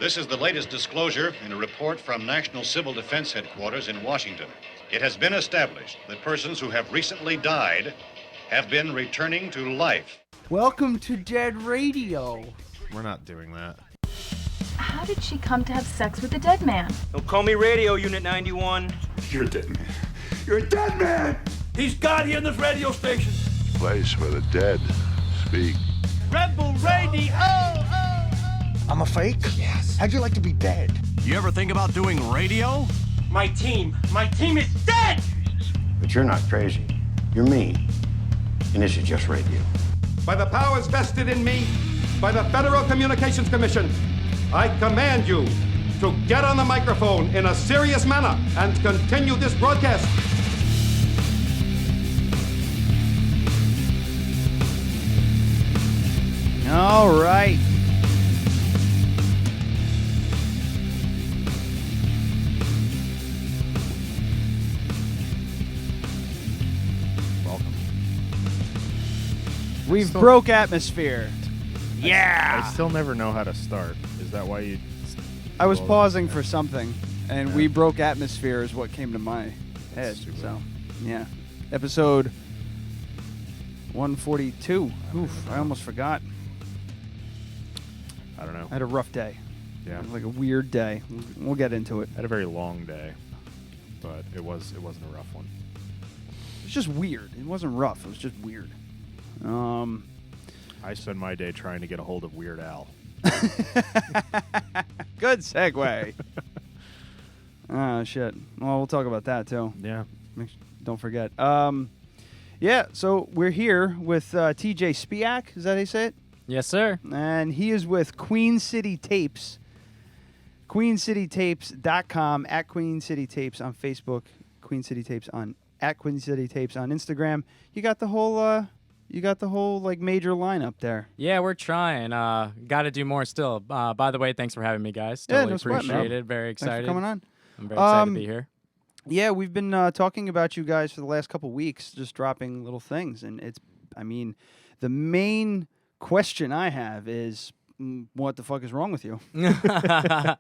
This is the latest disclosure in a report from National Civil Defense Headquarters in Washington. It has been established that persons who have recently died have been returning to life. Welcome to Dead Radio. We're not doing that. How did she come to have sex with a dead man? Don't call me Radio Unit 91. You're a dead man. You're a dead man! He's God here in this radio station. Place where the dead speak. Rebel Radio! I'm a fake? Yes. How'd you like to be dead? You ever think about doing radio? My team is dead! But you're not crazy. You're me. And this is just radio. By the powers vested in me by the Federal Communications Commission, I command you to get on the microphone in a serious manner and continue this broadcast. All right. Welcome. We've broke atmosphere. Yeah. I still never know how to start. Is that why you... I was pausing for something, and we broke atmosphere is what came to my head. stupid. So, yeah. Episode 142. Oof, I almost forgot. I don't know. I had a rough day. Yeah. Like a weird day. We'll get into it. I had a very long day, but it wasn't a rough one. It was just weird. It wasn't rough. It was just weird. I spend my day trying to get a hold of Weird Al. Good segue. Oh, shit. Well, we'll talk about that, too. Yeah. Don't forget. Yeah, so we're here with TJ Spiak. Is that how you say it? Yes, sir. And he is with Queen City Tapes. QueenCityTapes.com, at Queen City Tapes on Facebook, Queen City Tapes on at Queen City Tapes on Instagram. You got the whole like major lineup there. Yeah, we're trying. Got to do more still. By the way, thanks for having me, guys. Totally appreciate it. Very excited. Thanks for coming on. I'm very excited to be here. Yeah, we've been talking about you guys for the last couple weeks, just dropping little things, and the main question I have is, what the fuck is wrong with you? Why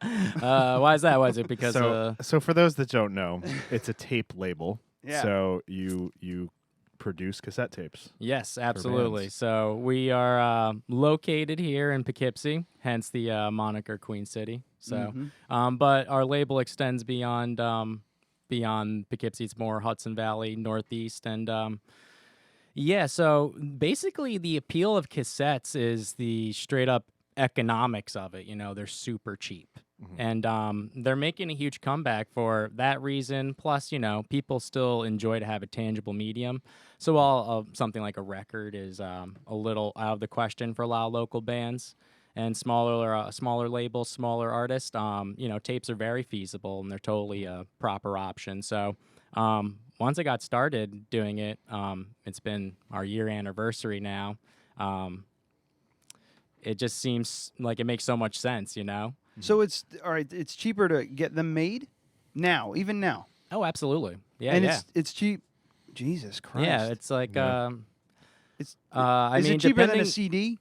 is that? Why is it? Because so for those that don't know, it's a tape label. Yeah. So you produce cassette tapes. Yes, absolutely. So we are located here in Poughkeepsie, hence the moniker Queen City. So, but our label extends beyond Poughkeepsie. It's more Hudson Valley, Northeast, and yeah. So basically, the appeal of cassettes is the straight up economics of it. You know, they're super cheap. And they're making a huge comeback for that reason. Plus, you know, people still enjoy to have a tangible medium. So while something like a record is a little out of the question for a lot of local bands and smaller labels, smaller artists, you know, tapes are very feasible and they're totally a proper option. So once I got started doing it, it's been our year anniversary now. It just seems like it makes so much sense, you know? So it's all right. It's cheaper to get them made now, even now. Oh, absolutely. Yeah, and yeah. it's cheap. Jesus Christ. Yeah, it's like it's. I is mean, it cheaper than a depending- CD?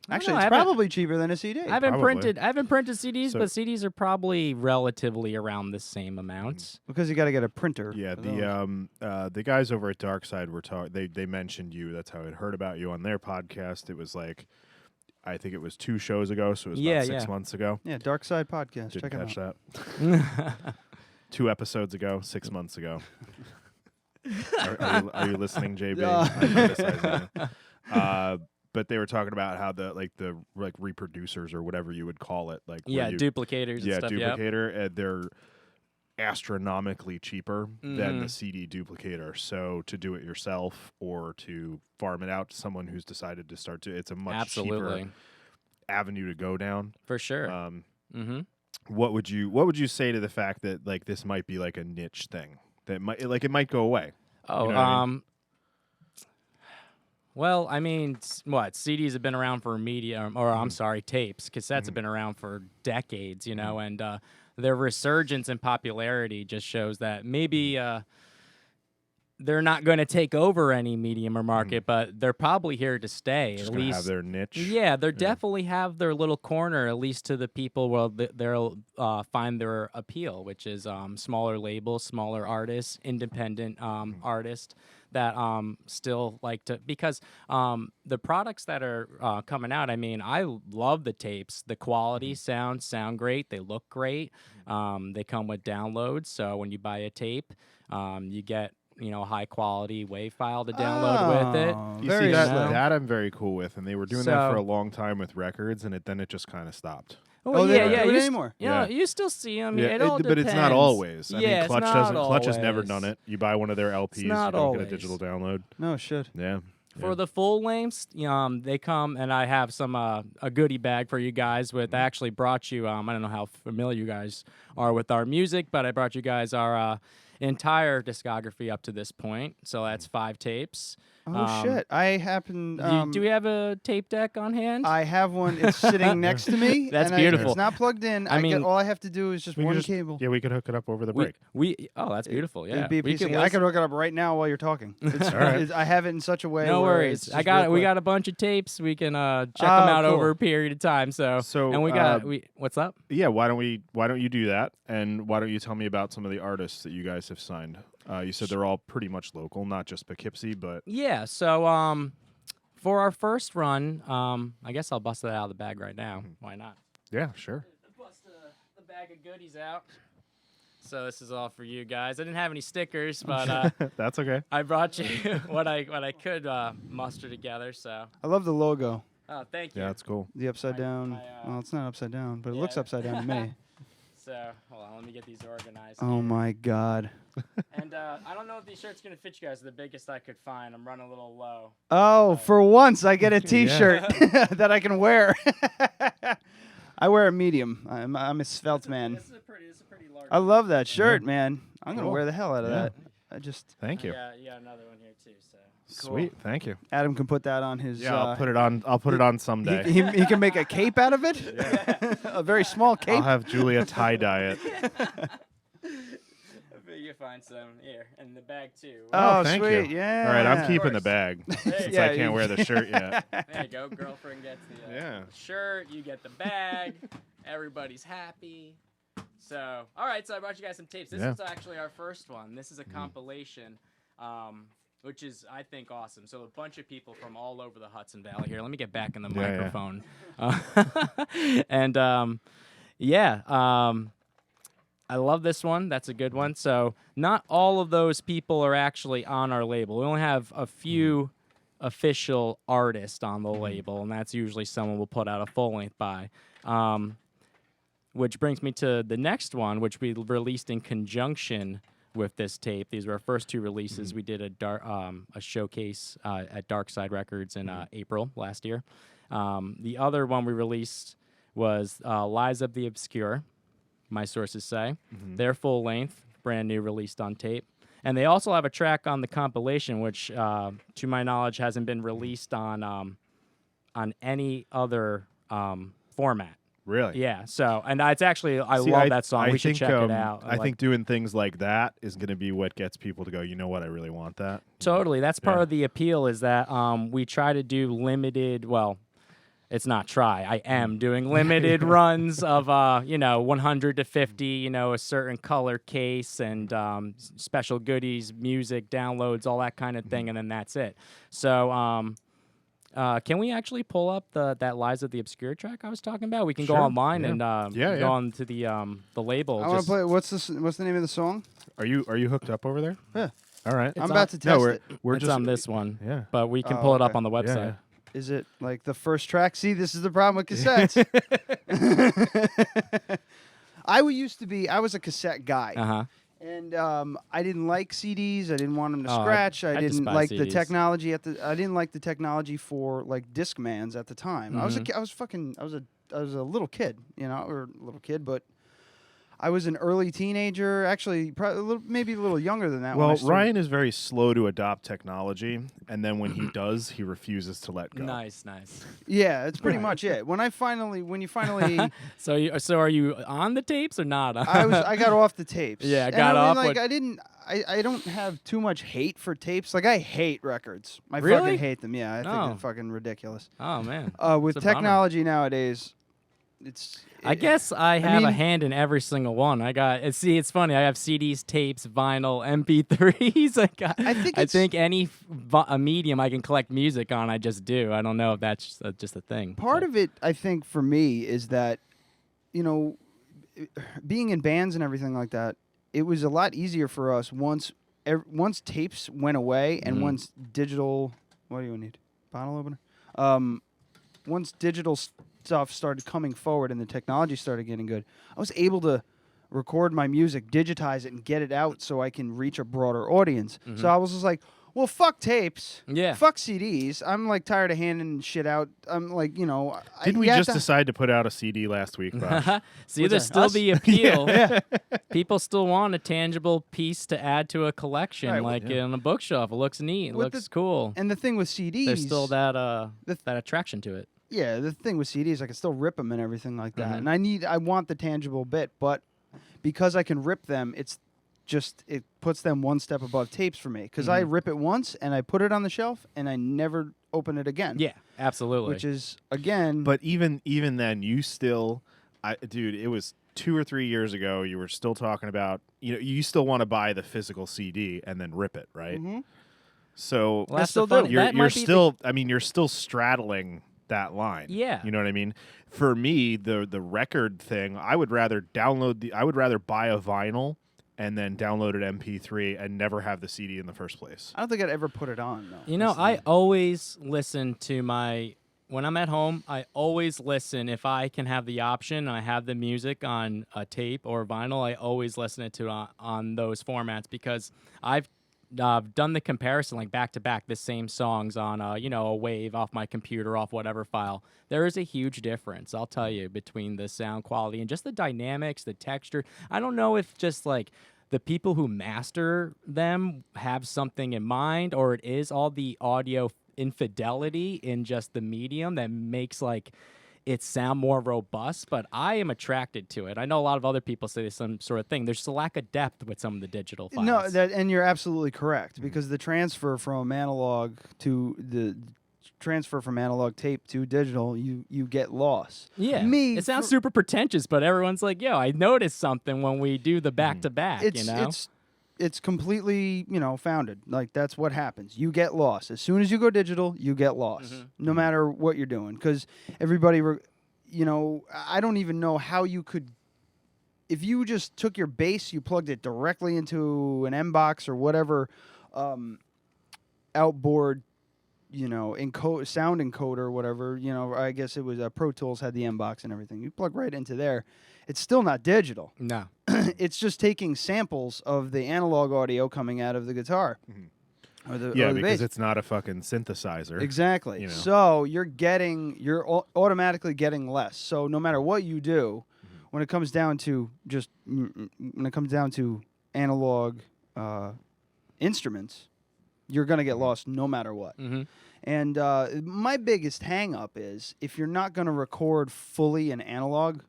Actually, know, it's I haven't- probably cheaper than a CD. I haven't Probably. printed CDs, So- but CDs are probably relatively around the same amount. Because you got to get a printer. Yeah, for those. the guys over at Darkside were they mentioned you. That's how I'd heard about you on their podcast. It was like, I think it was 2 shows ago, so it was about 6 months ago. Yeah, Dark Side Podcast. Didn't Check it catch out. that. 2 episodes ago, 6 months ago. Are you listening, JB? I'm criticizing you. But they were talking about how the reproducers or whatever you would call it, like Yeah, duplicators. yeah, and stuff. duplicator, they're astronomically cheaper than the CD duplicator. So to do it yourself or to farm it out to someone who's decided to start to, it's a much cheaper avenue to go down. For sure. What would you say to the fact that like this might be like a niche thing that it might go away? Oh, you know what I mean? Well, I mean, CDs have been around for tapes. Cassettes have been around for decades, you know, and their resurgence in popularity just shows that maybe they're not going to take over any medium or market, but they're probably here to stay. Just at gonna least have their niche. Yeah, they definitely have their little corner, at least to the people. Well, they'll find their appeal, which is smaller labels, smaller artists, independent artists that still like to, because the products that are coming out, I mean, I love the tapes. The quality sound great. They look great. They come with downloads, so when you buy a tape, you get high quality WAV file to download with it. You see that I'm very cool with, and they were doing that for a long time with records, and then it just kind of stopped. Oh, they don't yeah, do it anymore. You still see them. Yeah, it all but it's not depends. always. I mean, Clutch doesn't. Clutch has never always. done it. You buy one of their LPs, you not don't get a always. digital download. No shit. Yeah. For the full lengths, they come, and I have some a goodie bag for you guys. I actually brought you. I don't know how familiar you guys are with our music, but I brought you guys our entire discography up to this point. So that's 5 tapes. Oh shit! I happen. Do we have a tape deck on hand? I have one. It's sitting next to me. That's and beautiful. It's not plugged in. I mean, all I have to do is just one cable. Yeah, we could hook it up over the break. That's beautiful. Yeah, It'd be a piece I could hook it up right now while you're talking. It's, all right. I have it in such a way. No where worries. it's just We got a bunch of tapes. We can check them out cool. over a period of time. So and we got what's up? Yeah, why don't you do that, and why don't you tell me about some of the artists that you guys have signed? You said they're all pretty much local, not just Poughkeepsie, but yeah. So for our first run, I guess I'll bust that out of the bag right now. Why not? Yeah, sure. Bust the bag of goodies out. So this is all for you guys. I didn't have any stickers, but that's okay. I brought you what I could muster together. So I love the logo. oh, thank you. Yeah, that's cool. The upside down. Well, it's not upside down, but it looks upside down to me. So hold on, let me get these organized. Oh here. my god. And I don't know if these shirts gonna fit you guys. They're the biggest I could find. I'm running a little low. Oh, for once I get a T-shirt that I can wear. I wear a medium. I'm a svelte man. This is a pretty large. I love that shirt, man. I'm gonna wear the hell out of that. I just. Thank you. Yeah, another one here too. So Sweet, thank you. Adam can put that on his. Yeah, I'll put it on. I'll put it on someday. He can make a cape out of it. A very small cape. I'll have Julia tie-dye it. You find some here in the bag too. Oh, thank sweet, you. yeah. All right, I'm keeping the bag since I can't wear the shirt yet. There you go. Girlfriend gets the shirt. You get the bag. Everybody's happy. So, all right. So I brought you guys some tapes. This is actually our first one. This is a compilation, which is, I think, awesome. So a bunch of people from all over the Hudson Valley here. Let me get back in the microphone. And I love this one. That's a good one. So not all of those people are actually on our label. We only have a few official artists on the label, and that's usually someone we'll put out a full-length by. Which brings me to the next one, which we released in conjunction with this tape. These were our first 2 releases. We did a showcase at Dark Side Records in April last year. The other one we released was Lies of the Obscure, my sources say. They're full length, brand new, released on tape. And they also have a track on the compilation, which, to my knowledge, hasn't been released on any other format. Really? Yeah. So, and it's actually, I love that song. We should check it out. I think doing things like that is going to be what gets people to go, you know what, I really want that. Totally. That's part of the appeal is that we try to do limited, well, it's not try. I am doing limited runs of, 100 to 50, a certain color case and special goodies, music, downloads, all that kind of thing, and then that's it. So, can we actually pull up that Lies of the Obscure track I was talking about? We can go online and go on to the label. I want to play. What's the name of the song? Are you hooked up over there? Yeah. All right. I'm about to test it. We're it's just on this one. Yeah. But we can pull it up on the website. Yeah. Is it like the first track? See, this is the problem with cassettes. I was a cassette guy. Uh-huh. And I didn't like CDs. I didn't want them to scratch. I didn't despise like the CDs. technology I didn't like the technology for like Discmans at the time. I was a little kid, but I was an early teenager, actually, probably maybe a little younger than that. Well, Ryan is very slow to adopt technology, and then when he does, he refuses to let go. Nice. Yeah, it's pretty much it. When you finally, So are you on the tapes or not? I got off the tapes. Yeah, And got off. Like I don't have too much hate for tapes. Like I hate records. I Really? fucking hate them. Yeah, I think Oh. they're fucking ridiculous. Oh man. With It's a bummer. technology nowadays, I guess I have a hand in every single one. It's funny. I have CDs, tapes, vinyl, MP3s. I think any a medium I can collect music on, I just do. I don't know if that's just a thing. Part of it, I think, for me is that, being in bands and everything like that, it was a lot easier for us once tapes went away and once digital. What do you need? Bottle opener. Once digital stuff started coming forward and the technology started getting good, I was able to record my music, digitize it, and get it out so I can reach a broader audience. So I was just like, well, fuck tapes. Yeah. Fuck CDs. I'm like tired of handing shit out. I'm like, Didn't we just decide to put out a CD last week, Bosh? See, What's there's that? still the appeal. Yeah. People still want a tangible piece to add to a collection, Right, like on a bookshelf. It looks neat. It looks cool. And the thing with CDs, There's still that attraction to it. Yeah, the thing with CDs, I can still rip them and everything like that. And I want the tangible bit, but because I can rip them, it puts them one step above tapes for me. Because I rip it once and I put it on the shelf and I never open it again. Yeah, absolutely. Which is, again... But even then, you still... dude, it was 2 or 3 years ago, you were still talking about... you still want to buy the physical CD and then rip it, right? Mm-hmm. So Well, that's still the fun. you're still... you're still straddling that line. Yeah. You know what I mean? For me, the record thing, I would rather buy a vinyl and then download it MP3 and never have the CD in the first place. I don't think I'd ever put it on, though. I always listen to when I'm at home, I always listen. If I can have the option and I have the music on a tape or vinyl, I always listen to it on those formats because I've done the comparison like back to back, the same songs on a wave off my computer, off whatever file. There is a huge difference, I'll tell you, between the sound quality and just the dynamics, the texture. I don't know if just like the people who master them have something in mind, or it is all the audio infidelity in just the medium that makes it sound more robust, but I am attracted to it. I know a lot of other people say the same sort of thing. There's just a lack of depth with some of the digital files. No, and you're absolutely correct, because the transfer from analog tape to digital, you get loss. Yeah, it sounds super pretentious, but everyone's like, "Yo, I noticed something when we do the back to back." It's completely founded. Like that's what happens. You get lost as soon as you go digital. You get lost, no matter what you're doing, because everybody, I don't even know how you could. If you just took your bass, you plugged it directly into an M-Box or whatever outboard, sound encoder or whatever. I guess it was Pro Tools had the M-Box and everything. You plug right into there. It's still not digital. No. It's just taking samples of the analog audio coming out of the guitar. Or the because bass. it's not a fucking synthesizer. Exactly. So you're automatically getting less. So no matter what you do, when it comes down to analog instruments, you're gonna get lost no matter what. And my biggest hang up is if you're not gonna record fully in analog,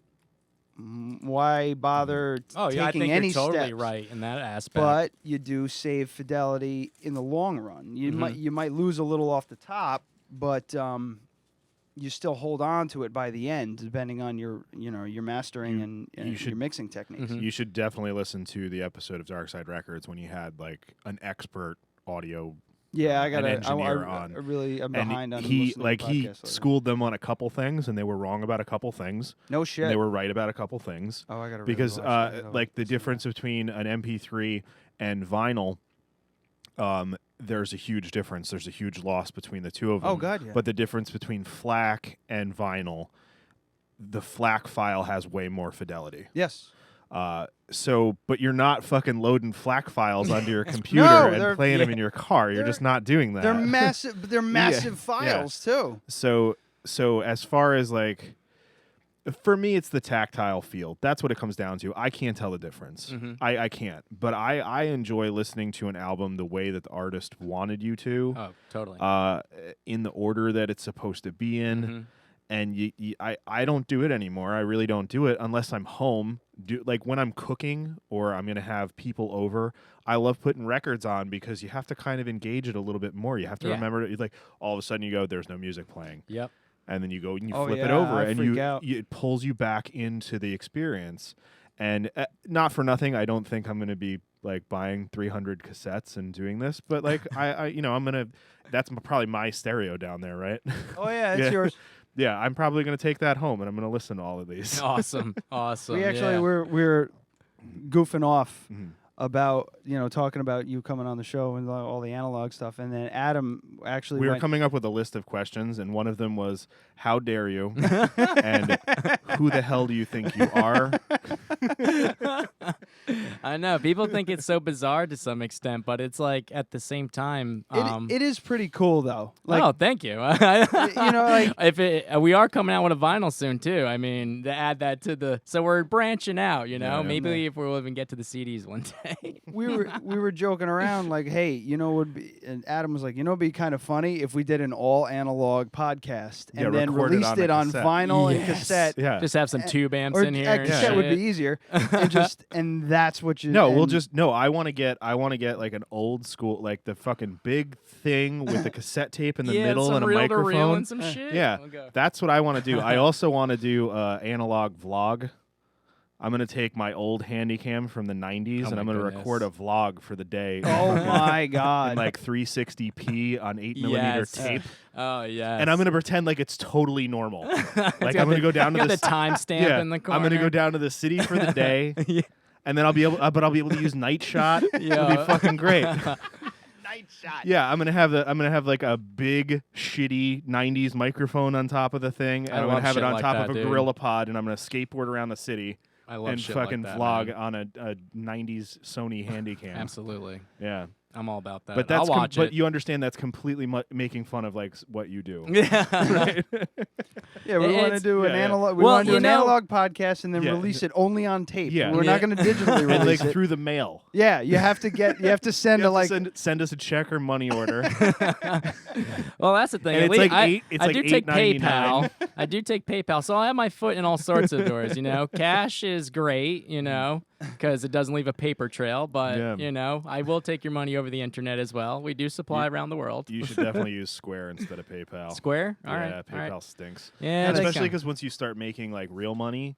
why bother taking I think any you're totally steps? Right in that aspect. But you do save fidelity in the long run. You might lose a little off the top, but you still hold on to it by the end, depending on your mastering and your mixing techniques. You should definitely listen to the episode of Dark Side Records when you had like an expert audio. Yeah, I got an engineer on. I'm behind on. He he schooled them on a couple things, and they were wrong about a couple things. No shit. And they were right about a couple things. Oh, I got to because the difference between an MP3 and vinyl, there's a huge difference. There's a huge loss between the two of them. Oh God, yeah. But the difference between FLAC and vinyl, the FLAC file has way more fidelity. Yes. But you're not fucking loading FLAC files onto your computer and playing them in your car. You're just not doing that. They're massive. They're massive files too. So as far as like For me, it's the tactile feel. That's what it comes down to. I can't tell the difference. I can't. But I enjoy listening to an album the way that the artist wanted you to. Oh, totally. In the order that it's supposed to be in. And I don't do it anymore. I really don't do it unless I'm home. Like when I'm cooking or I'm going to have people over, I love putting records on because you have to kind of engage it a little bit more. You have to remember, like all of a sudden you go, there's no music playing. Yep. And then you go and you flip it over and it pulls you back into the experience. And not for nothing, I don't think I'm going to be like buying 300 cassettes and doing this, but like I'm going to, that's probably my stereo down there, right? Oh yeah, it's yours. Yeah, I'm probably going to take that home and I'm going to listen to all of these. Awesome. We actually we're goofing off about talking about you coming on the show and all the analog stuff, and then Adam actually we were coming up with a list of questions, and one of them was, how dare you? And who the hell do you think you are? I know people think it's so bizarre to some extent, but it's like at the same time it is pretty cool though. Like, oh, thank you. If we are coming out with a vinyl soon too. I mean, to add that to the, so we're branching out, maybe if we'll even get to the CDs one day. we were joking around like, hey, would be, and Adam was like, it'd be kind of funny if we did an all analog podcast and then released it on vinyl and cassette. Yeah. Just have some tube amps in here. Cassette would be easier, and that's what you. No, I want to get like an old school, like the fucking big thing with the cassette tape in the middle and a microphone and some shit. Yeah, that's what I want to do. I also want to do analog vlog. I'm going to take my old Handycam from the 90s and I'm going to record a vlog for the day. Oh, my God. In like 360p on 8mm tape. Oh, yeah. And I'm going to pretend like it's totally normal. Like I'm going to go down to the timestamp in the corner. I'm going to go down to the city for the day. And then I'll be able to use Night Shot. It'll be fucking great. Night Shot. Yeah, I'm gonna have like a big shitty 90s microphone on top of the thing, and I'm gonna have it on top of a Gorilla Pod, and I'm gonna skateboard around the city. I love and shit fucking like that, vlog man. on a 90s Sony Handycam. Absolutely. Yeah. I'm all about that. But that's I'll watch it. But you understand that's completely making fun of like what you do. Yeah. Right? Yeah, we want to do an analog. We want to do an analog podcast and then release it only on tape. Yeah. We're not going to digitally release and like it through the mail. Yeah, you have to send send us a check or money order. Well, that's the thing. And At it's least like I do take $8.99. PayPal. I do take PayPal, so I have my foot in all sorts of doors. Cash is great. Because it doesn't leave a paper trail. But I will take your money over the internet as well. We do supply around the world. You should definitely use Square instead of PayPal. Square? All right. Yeah, PayPal stinks. Yeah, and especially because once you start making like real money,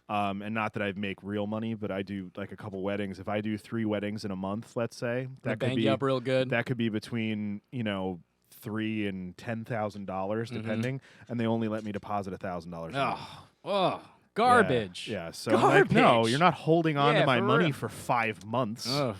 and not that I make real money, but I do like a couple weddings. If I do 3 weddings in a month, let's say, that could bang be you up real good. That could be between $3,000 and $10,000 depending, and they only let me deposit $1,000. Oh. Garbage. Yeah. So garbage. I'm like, no, you're not holding on to my money real. for 5 months. Ugh.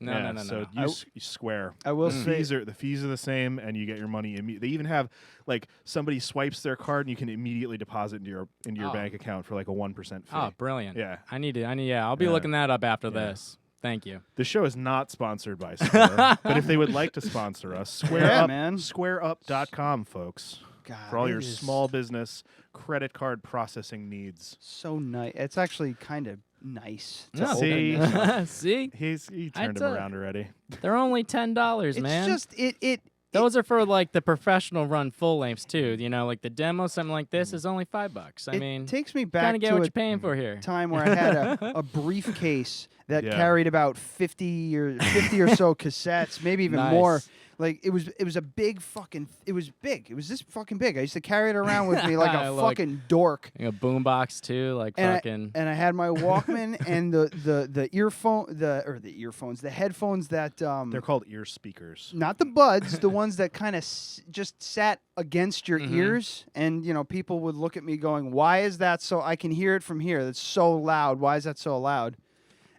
No. So use Square. I will say the fees are the same, and you get your money. They even have like somebody swipes their card, and you can immediately deposit into your bank account for like a 1% fee. Oh, brilliant. Yeah. I'll be looking that up after this. Thank you. The show is not sponsored by Square, but if they would like to sponsor us, SquareUp.com, folks. God, for all your small business credit card processing needs. So nice. It's actually kind of nice. See? He turned him around already. They're only $10, man. It's just those are for like the professional run full lengths too. Like the demo, something like this is only $5. I mean, it takes me back kind of get to what you're paying for here. Time where I had a briefcase that carried about 50 or so cassettes, maybe even more. Like it was a big fucking. It was big. It was this fucking big. I used to carry it around with me like a fucking dork. A boombox too, like fucking. And I had my Walkman and the earphones, the headphones that they're called ear speakers. Not the buds, the ones that kind of just sat against your ears, and people would look at me going, "Why is that so? I can hear it from here. That's so loud. Why is that so loud?"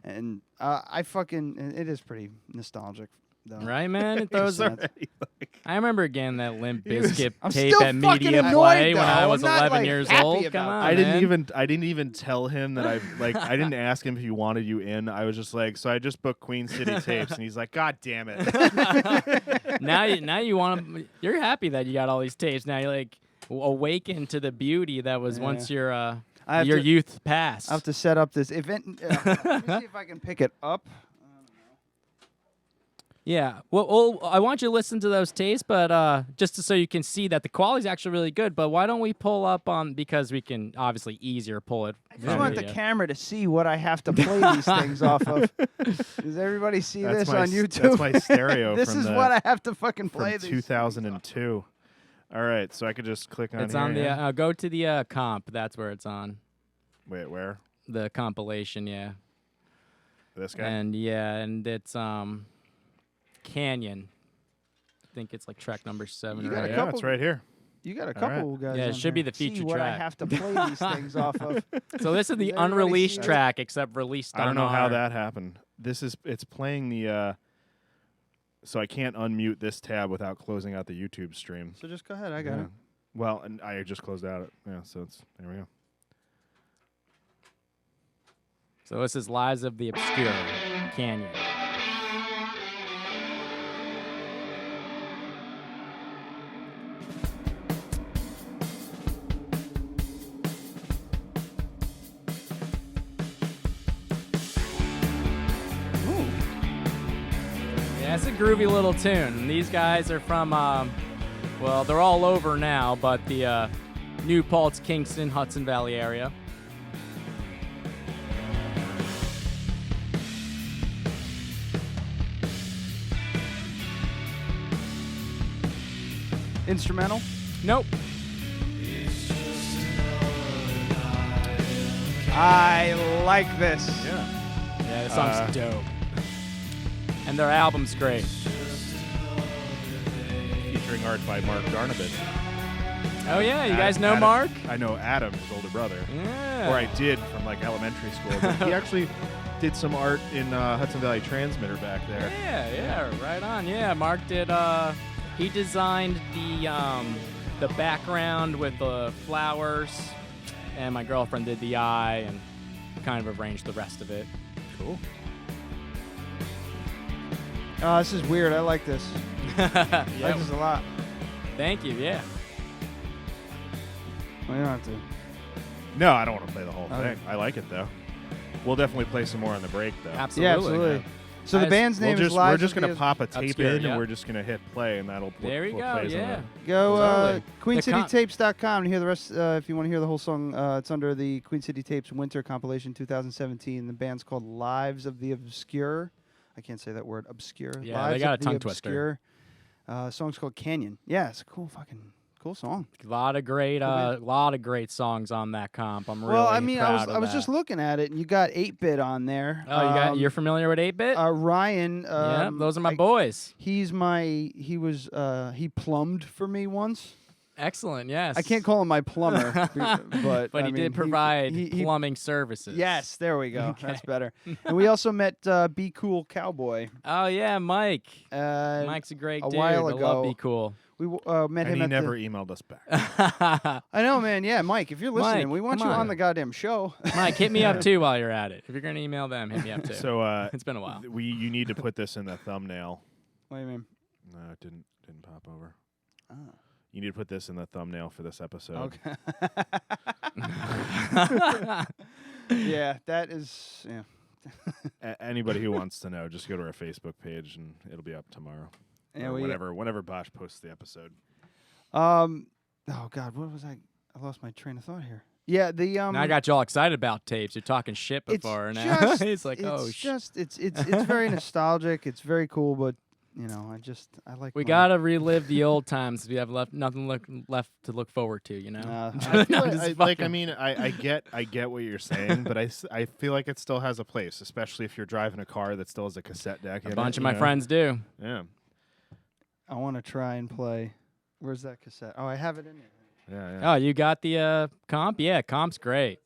And it is pretty nostalgic. Though. Right, man? Those are. I remember again that Limp Bizkit I'm tape still at Media fucking Play annoyed, when I though. was I'm not, 11 years happy old. about Come on, I man. didn't even tell him that I didn't ask him if he wanted you in. I was just like, so I just booked Queen City tapes, and he's like, God damn it. now you want to. You're happy that you got all these tapes. Now you're like, awaken to the beauty that was Yeah. once your have your to- youth past. I have to set up this event. Let me see if I can pick it up. Yeah. Well, I want you to listen to those tapes, but just so you can see that the quality's actually really good. But why don't we pull up on, because we can obviously easier pull it. I just want the camera to see what I have to play these things off of. Does everybody see this on YouTube? That's my stereo. This from is the, what I have to fucking play. from 2002. All right, so I could just click on. It's here, on the. yeah? Go to the comp. That's where it's on. Wait, where? The compilation, yeah. This guy. And it's Canyon. I think it's like track number 7 You or got a 8. Yeah, couple- it's right here. You got a All right. couple guys. Yeah, it on should be here. the feature See what I track. have to play these things off of. So this is the Does everybody unreleased see track, except released on I don't know how our- that happened. It's playing the. So I can't unmute this tab without closing out the YouTube stream. So just go ahead. I got Yeah. it. Well, and I just closed out it. Yeah, so there we go. So this is Lives of the Obscure, Canyon. Yeah, it's a groovy little tune. These guys are from, well, they're all over now, but the New Paltz, Kingston, Hudson Valley area. Instrumental? Nope. I like this. Yeah, this song's dope. And their album's great. Featuring art by Mark Darnabin. Oh, yeah, you guys know Adam- Mark? I know Adam, his older brother. Yeah. Or I did from like elementary school. But he actually did some art in Hudson Valley Transmitter back there. Yeah, right on. Yeah, Mark did, he designed the background with the flowers, and my girlfriend did the eye and kind of arranged the rest of it. Cool. Oh, this is weird. I like this. I like this a lot. Thank you, yeah. Well, you don't have to. No, I don't want to play the whole Okay. thing. I like it though. We'll definitely play some more on the break though. Absolutely. Yeah, absolutely. So the Guys, band's name is We're Lives just of gonna the pop a tape Obscure, in, yeah. and we're just gonna hit play, and that'll. There you we'll go, play some of yeah. the- Go Totally. QueenCityTapes.com to hear the rest. If you want to hear the whole song, it's under the Queen City Tapes Winter Compilation 2017. The band's called Lives of the Obscure. I can't say that word, obscure. Yeah, Lives they got of a tongue the twister. Obscure. Song's called Canyon. Yeah, it's a cool song. A lot of great songs on that comp. I'm really Well, I mean, proud I of was that. just looking at it, and you got 8-bit on there. Oh, you're familiar with 8-bit? Ryan. Yeah, those are my boys. He plumbed for me once. Excellent, yes. I can't call him my plumber, but But I he mean, did provide he- plumbing services. Yes, there we go. Okay. That's better. And we also met Be Cool Cowboy. Oh yeah, Mike. Uh, Mike's a great a dude. while I ago. love Be Cool. We met And him he at never the. emailed us back. I know, man. Yeah, Mike, if you're listening, Mike, we want you come on on. the goddamn show. Mike, hit me up too while you're at it. If you're gonna email them, hit me up too. So it's been a while. You need to put this in the thumbnail. What do you mean? No, it didn't pop over. Oh. You need to put this in the thumbnail for this episode. Okay. Yeah, that is. Yeah. Anybody who wants to know, just go to our Facebook page and it'll be up tomorrow. Yeah, Or we- whenever Bosch posts the episode. Oh God, what was I? I lost my train of thought here. Yeah, the Now I got you all excited about tapes. You're talking shit It's before now. just- It's like, it's very nostalgic. It's very cool, but you know, I like. we my- gotta relive the old times. We have nothing left to look forward to. You know. I feel I'm just like, I fucking- mean, I get what you're saying, but I feel like it still has a place, especially if you're driving a car that still has a cassette deck. A in bunch it, of my you know? friends do. Yeah. I want to try and play. Where's that cassette? Oh, I have it in there. Yeah. Oh, you got the comp? Yeah, comp's great.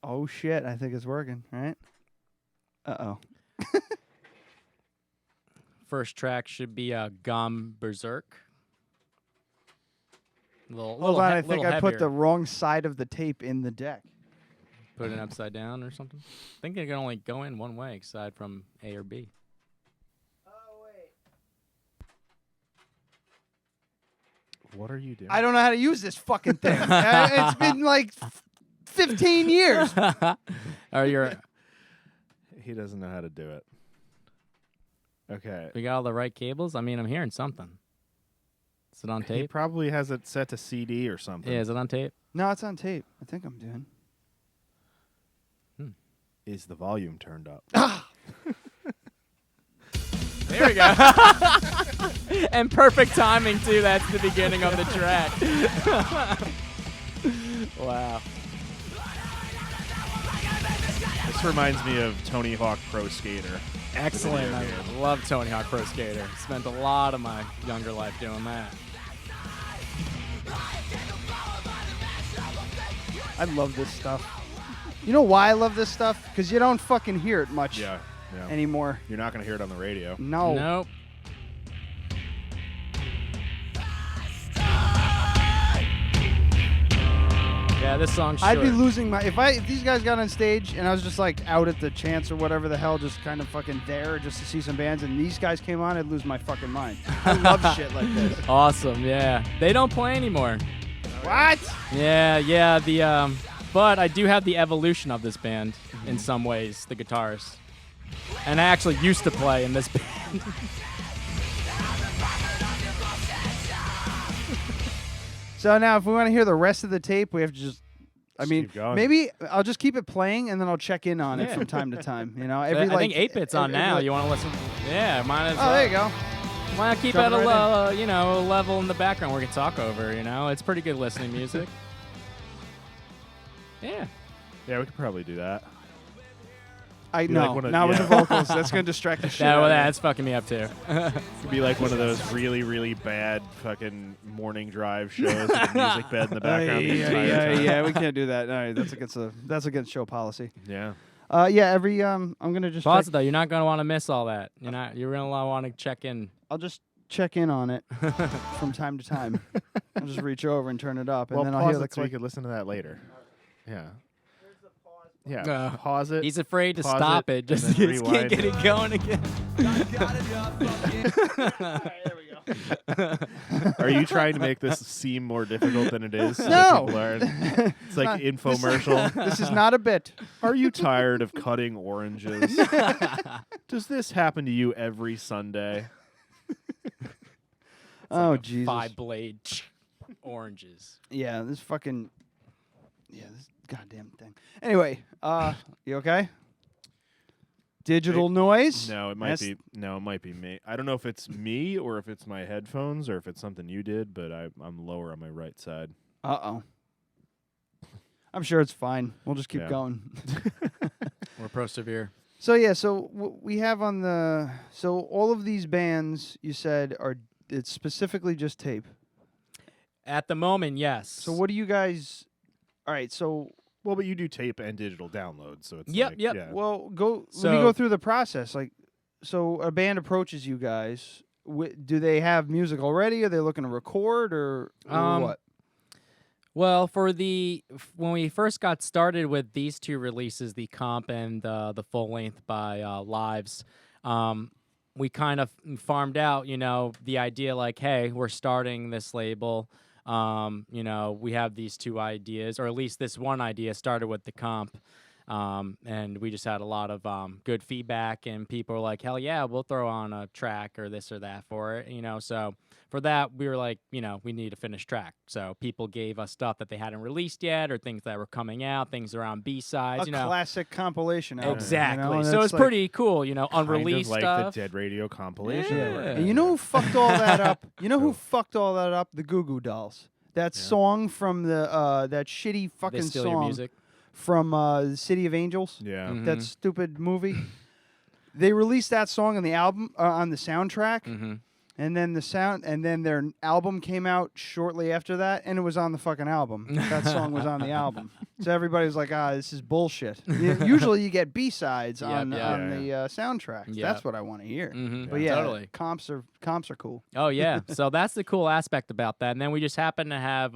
Oh shit! I think it's working. Right? Oh. First track should be Gum Berserk. Hold on, I think I put the wrong side of the tape in the deck. Put it upside down or something. I think they can only go in one way, aside from A or B. What are you doing? I don't know how to use this fucking thing. It's been like 15 years. He doesn't know how to do it. Okay. We got all the right cables? I mean, I'm hearing something. Is it on tape? He probably has it set to CD or something. Yeah, is it on tape? No, it's on tape. I think I'm doing. Is the volume turned up? There we go. And perfect timing, too. That's the beginning of the track. Wow. This reminds me of Tony Hawk Pro Skater. Excellent. I love Tony Hawk Pro Skater. Spent a lot of my younger life doing that. I love this stuff. You know why I love this stuff? Because you don't fucking hear it much anymore. You're not going to hear it on the radio. No. Nope. Yeah, this song's short. I'd be losing my... If these guys got on stage and I was just like out at the Chance or whatever the hell, just kind of fucking there just to see some bands, and these guys came on, I'd lose my fucking mind. I love shit like this. Awesome, yeah. They don't play anymore. What? Yeah, but I do have the evolution of this band in some ways, the guitarist. And I actually used to play in this band. So now, if we want to hear the rest of the tape, we have to just... keep going. Maybe I'll just keep it playing, and then I'll check in on it from time to time. You know, I think 8-bit's on now. You want to listen? Yeah, might as well. Oh, there you go. Why not keep it at a level in the background where we can talk over, It's pretty good listening music. Yeah. Yeah, we could probably do that. I know. Now with the vocals, that's going to distract the shit out of me. That's fucking me up, too. It'd be like one of those really, really bad fucking morning drive shows with a music bed in the background. Yeah, we can't do that. No, that's against show policy. Yeah. I'm going to just... Pause it, though. You're not going to want to miss all that. You're going to want to check in. I'll just check in on it from time to time. I'll just reach over and turn it up, and then I'll hear the click. So you could listen to that later. Yeah. Yeah, pause it. He's afraid to stop it. Just can't get it going again. There we go. Are you trying to make this seem more difficult than it is? So no. It's like infomercial. This is not a bit. Are you tired of cutting oranges? Does this happen to you every Sunday? Oh, Jesus. 5-blade oranges. Yeah, this goddamn thing. Anyway, you okay? Digital noise? No, it might be. No, it might be me. I don't know if it's me or if it's my headphones or if it's something you did, but I'm lower on my right side. Uh-oh. I'm sure it's fine. We'll just keep going. Or persevere. So we have on the... So all of these bands, you said, it's specifically just tape? At the moment, yes. So what do you guys... All right, so... Well, but you do tape and digital downloads, so it's Yep. Yeah. Well, let me go through the process. Like, so a band approaches you guys. Do they have music already? Are they looking to record or what? Well, when we first got started with these two releases, the comp and the full length by Lives, we kind of farmed out, the idea like, hey, we're starting this label. We have these two ideas, or at least this one idea started with the comp. And we just had a lot of good feedback, and people were like, hell yeah, we'll throw on a track or this or that for it, So for that, we were like, we need a finished track. So people gave us stuff that they hadn't released yet, or things that were coming out, things around B-sides, A classic compilation album. Exactly. So it's pretty cool, unreleased kind of like stuff. the Dead Radio compilation. Yeah. And you know who fucked all that up? Who fucked all that up? The Goo Goo Dolls. That song from the that shitty fucking They Steal song. Your Music. From the City of Angels. Yeah. Mm-hmm. That stupid movie. They released that song on the album on the soundtrack. Mm-hmm. And then their album came out shortly after that, and it was on the fucking album. That song was on the album. So everybody was like, this is bullshit. Usually you get B-sides on the soundtracks. Yep. That's what I want to hear. Mm-hmm. But yeah, totally. comps are cool. Oh, yeah. So that's the cool aspect about that. And then we just happened to have,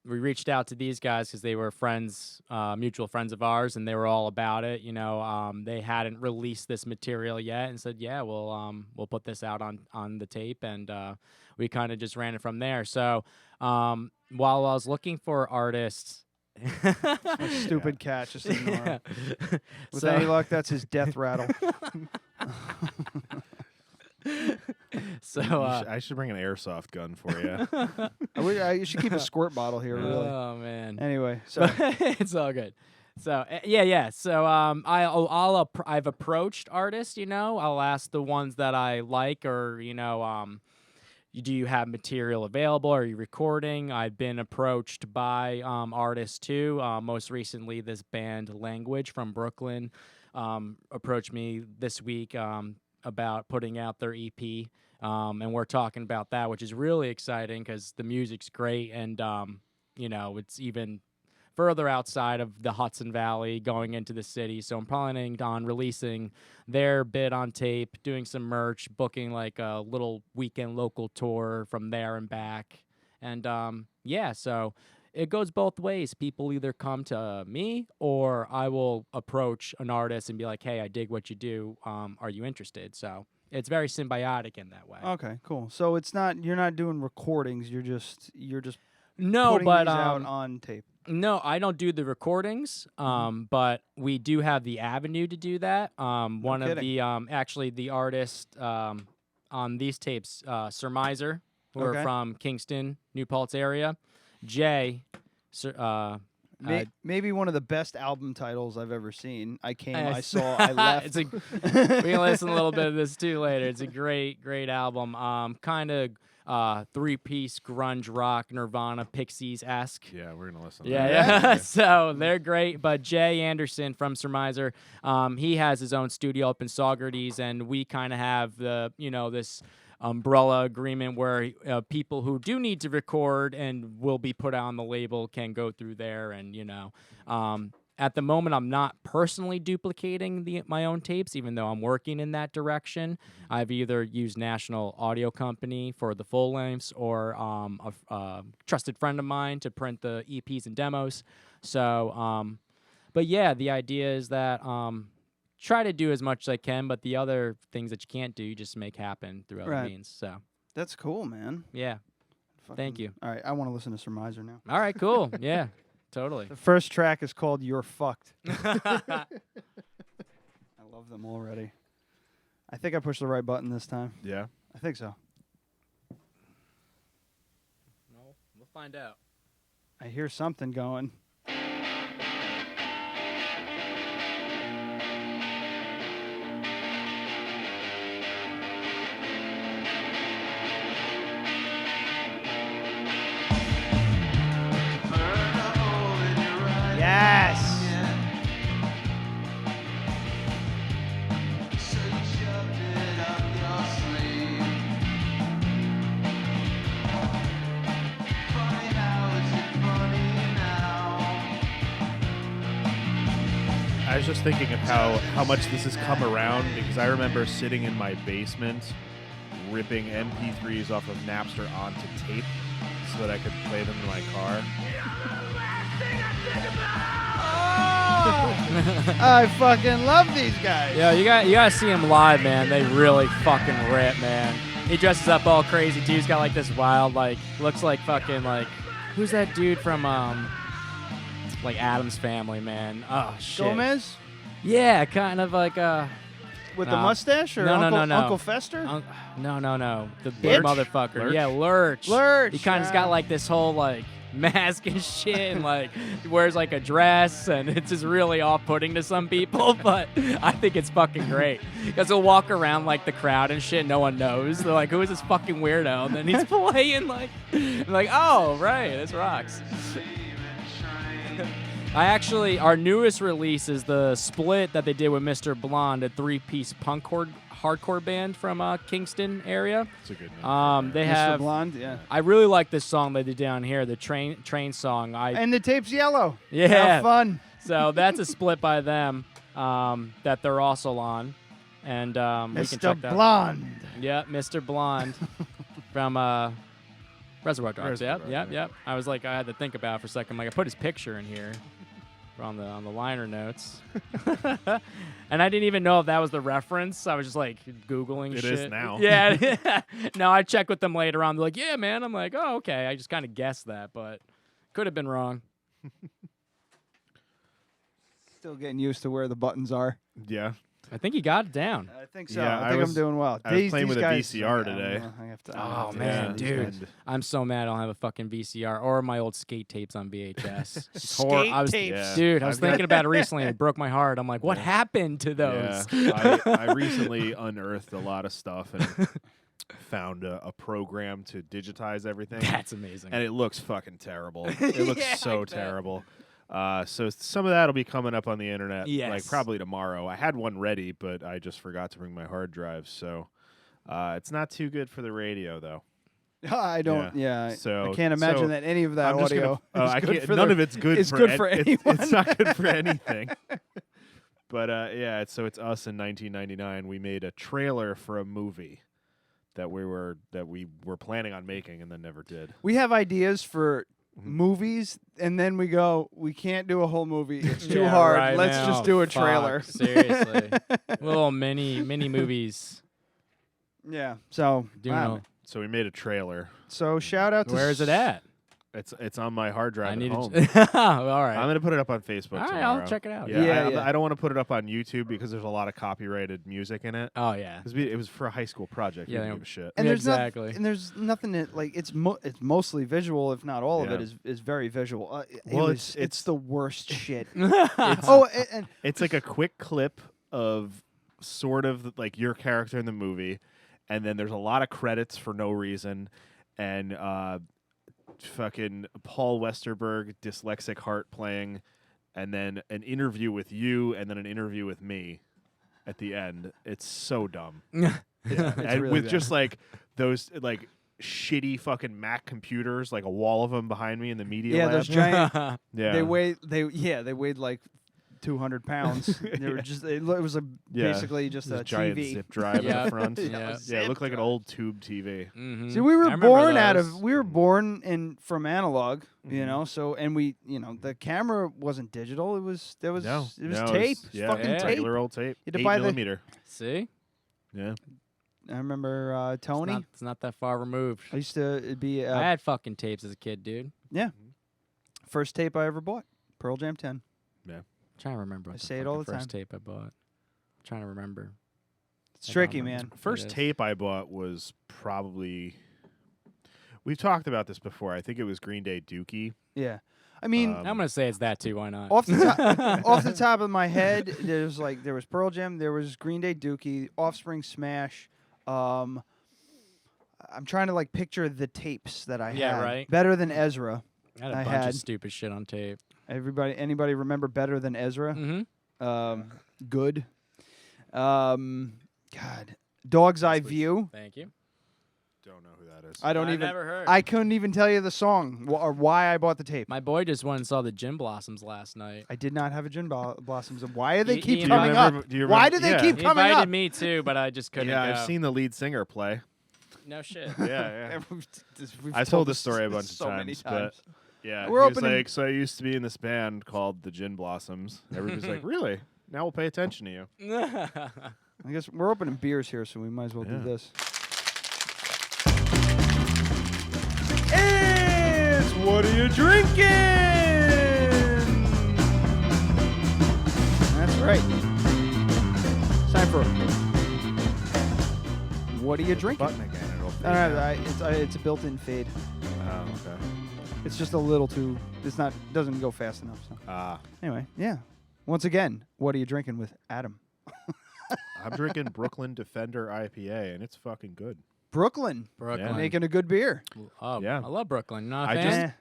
we reached out to these guys because they were friends, mutual friends of ours, and they were all about it. They hadn't released this material yet, and said, "Yeah, we'll put this out on the tape." And we kind of just ran it from there. So while I was looking for artists. A stupid cat just ignore him. With any luck, that's his death rattle. So I should bring an airsoft gun for you. You should keep a squirt bottle here, really. Oh man. Anyway, so it's all good. So yeah. So I've approached artists. I'll ask the ones that I like, or do you have material available? Are you recording? I've been approached by artists too. Most recently, this band Language from Brooklyn approached me this week about putting out their EP. And we're talking about that, which is really exciting because the music's great. And, it's even further outside of the Hudson Valley going into the city. So I'm planning on releasing their bit on tape, doing some merch, booking like a little weekend local tour from there and back. And so it goes both ways. People either come to me or I will approach an artist and be like, hey, I dig what you do. Are you interested? So it's very symbiotic in that way. Okay, cool. So you're not doing recordings. You're just no, putting but these out on tape. No, I don't do the recordings, but we do have the avenue to do that. One of the actually the artist on these tapes, Surmiser, who are from Kingston, New Paltz area. Jay, maybe one of the best album titles I've ever seen. I came, I saw, I left. We can listen a little bit of this too later. It's a great album. Kind of 3-piece grunge rock, Nirvana, Pixies-esque. Yeah, we're gonna listen. Yeah. So they're great. But Jay Anderson from Surmiser, he has his own studio up in Saugerties, and we kind of have the this umbrella agreement where people who do need to record and will be put on the label can go through there. And at the moment, I'm not personally duplicating my own tapes, even though I'm working in that direction. I've either used National Audio Company for the full lengths or a trusted friend of mine to print the EPs and demos. So, but yeah, the idea is that try to do as much as I can, but the other things that you can't do, you just make happen through other means. So that's cool, man. Yeah. Thank you. All right, I want to listen to Surmiser now. All right, cool. Yeah. Totally. The first track is called You're Fucked. I love them already. I think I pushed the right button this time. Yeah. I think so. No, we'll find out. I hear something going. Yes. I was just thinking of how much this has come around, because I remember sitting in my basement ripping MP3s off of Napster onto tape so that I could play them in my car. I fucking love these guys. Yeah, you gotta see him live, man. They really fucking rip, man. He dresses up all crazy too. He's got like this wild, looks like fucking who's that dude from like Adam's Family, man? Oh shit. Gomez? Yeah, kind of like with the mustache or no, Uncle Fester? No. The big motherfucker. Lurch? Yeah, Lurch. Lurch. He kind of's got like this whole mask and shit, and he wears a dress, and it's just really off-putting to some people, but I think it's fucking great because he'll walk around the crowd and shit, no one knows. They're like, who is this fucking weirdo? And then he's playing oh right, this rocks. Our newest release is the split that they did with Mr. Blonde, a 3-piece punk hardcore band from Kingston area. It's a good name. They Mr. have Blonde, yeah. I really like this song they did down here, the train song. And the tape's yellow. Yeah. How fun. So that's a split by them that they're also on. And we can check that. Mr. Blonde. Yeah, Mr. Blonde from Reservoir Dogs. Reservoir Yep. I was I had to think about it for a second. I put his picture in here. on the liner notes. And I didn't even know if that was the reference. I was just like Googling shit. It is now. Yeah. No, I check with them later on. They're like, yeah, man. I'm like, oh, okay. I just kind of guessed that, but could have been wrong. Still getting used to where the buttons are. Yeah. I think you got it down. I think so. Yeah, I think I'm doing well. I was playing with a guys, VCR today. I have to, Oh, yeah, man, these dude. guys. I'm so mad I don't have a fucking VCR or my old skate tapes on VHS. Skate tapes. Yeah. Dude, I was I've got- thinking about it recently. It broke my heart. I'm like, what happened to those? Yeah. I recently unearthed a lot of stuff and found a program to digitize everything. That's amazing. And it looks fucking terrible. It looks so terrible. So some of that will be coming up on the internet, like probably tomorrow. I had one ready, but I just forgot to bring my hard drive. So it's not too good for the radio, though. I don't. Yeah. So I can't imagine that any of that I'm just audio. gonna, is good for none the- of it's good. It's for good for anyone. It's not good for anything. But yeah, so it's us in 1999. We made a trailer for a movie that we were planning on making and then never did. We have ideas for movies, and then we go, we can't do a whole movie. It's too hard. Right Let's now. just do a Fuck, trailer. Seriously. Little mini movies. Yeah. So, Doing wow. all- So we made a trailer. So shout out to Where is it at? It's on my hard drive I at need home. All right. I'm gonna put it up on Facebook All right, tomorrow. I'll check it out. Yeah, Yeah. I don't want to put it up on YouTube because there's a lot of copyrighted music in it. Oh yeah. Because it was for a high school project. Yeah, We they didn't don't- give a shit. And Yeah, there's exactly. and there's nothing that like it's mostly visual, if not all of Yeah. it is very visual. Well, It's the worst shit. It's- Oh, and It's like a quick clip of sort of like your character in the movie, and then there's a lot of credits for no reason, and fucking Paul Westerberg, dyslexic heart playing, and then an interview with you, and then an interview with me at the end. It's so dumb. It's And really with bad. just like those like shitty fucking Mac computers, like a wall of them behind me in the media yeah, lab. those giant. Yeah. They weighed like 200 pounds. They were just it was basically just This a giant TV. zip drive in Yeah. the front. Yeah. Yeah, it looked like an old tube TV. Mhm. See, we I were remember born those. from analog, you know. So, and the camera wasn't digital. It was No, tape. no, It was yeah, fucking tape. regular old tape. You had to 8 buy the- millimeter. See? Yeah. I remember Tony. It's not that far removed. I used to it'd be I had fucking tapes as a kid, dude. first tape I ever bought, Pearl Jam 10. Trying to remember. What I the say it all the fucking first time. tape I bought. Trying to remember. It's I don't tricky, remember. man. First is. tape I bought was probably. We've talked about this before. I think it was Green Day Dookie. Yeah, I mean, I'm gonna say it's that too. Why not? off the top of my head, there was Pearl Jam, there was Green Day Dookie, Offspring Smash. I'm trying to like picture the tapes that I Yeah, had. right. Better Than Ezra. I had a I bunch had- of stupid shit on tape. Anybody remember Better Than Ezra? Mm-hmm. Good. God, Dog's Eye View. Thank you. Don't know who that is. I don't I've even. never heard. I couldn't even tell you the song or why I bought the tape. My boy just went and saw the Gin Blossoms last night. I did not have a Gin Blossoms. Why do they He- keep he coming remember- up? do you Why remember- do they yeah. keep He coming invited up? me too, but I just couldn't Yeah, go. I've seen the lead singer play. No shit. Yeah. We've I've told this story a bunch so of many times, but yeah, We're he was opening- like, so I used to be in this band called the Gin Blossoms. Everybody's like, really? Now we'll pay attention to you. I guess we're opening beers here, so we might as well do Yeah. this. It's What Are You Drinking? That's right. It's time for What Are You Drinking? Button again. It'll fade No, out. it's a built-in fade. Oh, okay. It's just a little too. It's not. Doesn't go fast enough. So anyway, yeah. Once again, What Are You Drinking with Adam? I'm drinking Brooklyn Defender IPA, and it's fucking good. Brooklyn. Brooklyn. Making a good beer. Oh, Yeah. I love Brooklyn. Not a I fan? just-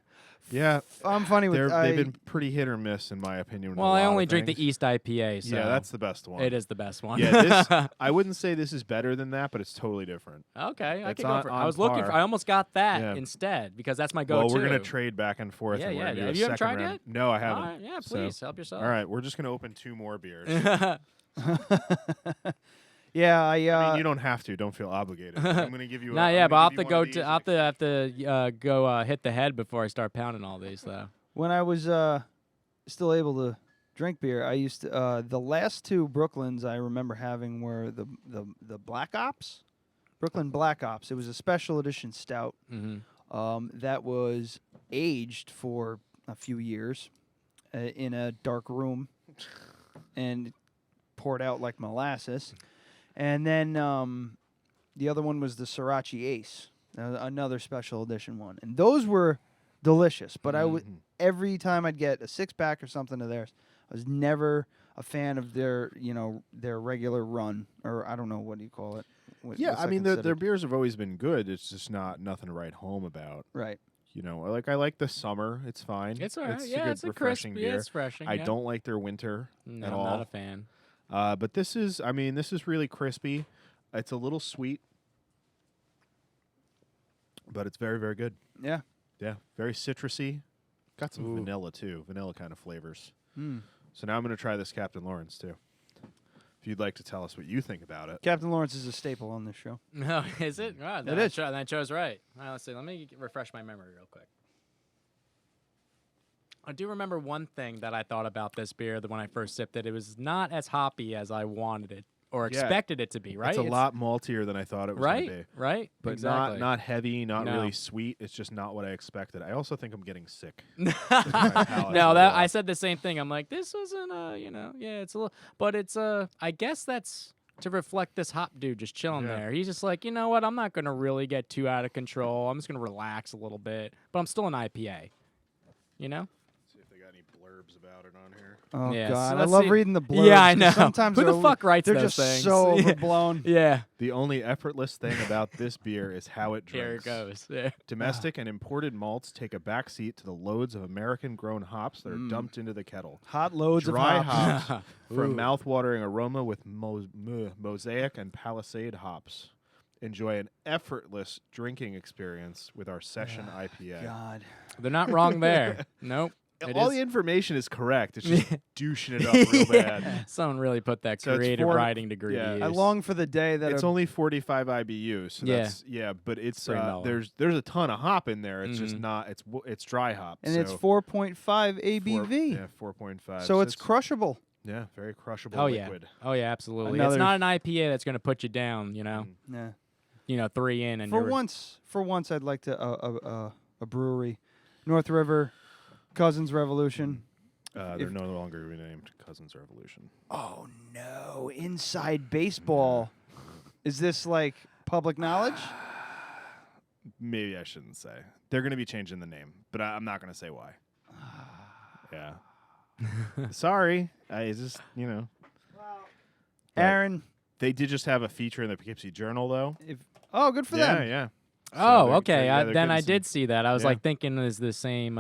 Yeah, I'm funny with. they've been pretty hit or miss, in my opinion. with a Well, I lot only of drink things. the East IPA, so Yeah, that's the best one. it is the best one. Yeah, this I wouldn't say this is better than that, but it's totally different. Okay, I It's could go on- for it. on I was looking for. par. I almost got that Yeah. instead because that's my go-to. Well, we're gonna trade back and forth. Yeah, and we're yeah. gonna do Have a you ever second tried round. yet? No, I haven't. All right, yeah, So- please help yourself. All right, we're just gonna open 2 more beers. Yeah, I mean, you don't have to. Don't feel obligated. I'm gonna give you. Nah, I'm yeah, gonna but I'll give have to you go one of to. these I'll have to go hit the head before I start pounding all these though. when I was still able to drink beer, I used to. The last two Brooklyns I remember having were the Black Ops, Brooklyn Black Ops. It was a special edition stout that was aged for a few years in a dark room and poured out like molasses. And then the other one was the Sriracha Ace, another special edition one. And those were delicious. But every time I'd get a 6-pack or something of theirs, I was never a fan of their regular run, or I don't know, what do you call it? I mean, their beers have always been good. It's just nothing to write home about. Right. You know, I like the summer. It's fine. It's all right. It's Yeah, a good, it's a refreshing crisp, beer. yeah, it's refreshing, I yeah. don't like their winter at all. I'm not a fan. But this is really crispy. It's a little sweet, but it's very, very good. Yeah. Yeah, very citrusy. Got some vanilla, too. Vanilla kind of flavors. So now I'm going to try this Captain Lawrence, too. If you'd like to tell us what you think about it. Captain Lawrence is a staple on this show. No, is it? Oh, It is. That show's right. All right, let's see. Let me refresh my memory real quick. I do remember one thing that I thought about this beer that when I first sipped it. It was not as hoppy as I wanted it or expected it to be, right? It's a lot maltier than I thought it was going to be. Right, But exactly. not heavy, not No. really sweet. It's just not what I expected. I also think I'm getting sick. No, I said the same thing. I'm like, this wasn't it's a little, but it's I guess that's to reflect this hop dude just chilling there. He's just like, you know what? I'm not gonna really get too out of control. I'm just gonna relax a little bit, but I'm still an IPA. You know. See if they got any blurbs about it on here. Oh, Yeah, God. so I let's love see. reading the blurbs. Yeah, I know. Sometimes Who the fuck writes they're those just things? so Yeah. overblown. Yeah. The only effortless thing about this beer is how it Here it drinks. goes. Yeah. Domestic and imported malts take a backseat to the loads of American-grown hops that are dumped into the kettle. Hot loads Dry of hops. hops for a mouth-watering aroma with Mosaic and Palisade hops. Enjoy an effortless drinking experience with our session IPA. God. They're not wrong there. Nope. All the information is correct. It's just douching it up real bad. Someone really put that So it's creative 4 writing degree to use. I long for the day that It's only 45 IBU, so Yeah. that's but it's Pretty mellow. there's a ton of hop in there. It's just not it's dry hop. and so it's 4.5 ABV. 4.5. So it's crushable. Yeah, very crushable Oh liquid. yeah. Oh yeah, absolutely. Another- It's not an IPA that's going to put you down, Yeah. 3 in and For you're once I'd like to a brewery, North River, Cousins Revolution. They're no longer renamed Cousins Revolution. Oh no! Inside baseball. Is this like public knowledge? Maybe I shouldn't say. They're going to be changing the name, but I'm not going to say why. Yeah. Sorry. I just, But Aaron. They did just have a feature in the Poughkeepsie Journal, though. Good for them. Yeah. Oh, they're- okay. they're Then getting I some- did see that. I was Yeah. like thinking is the same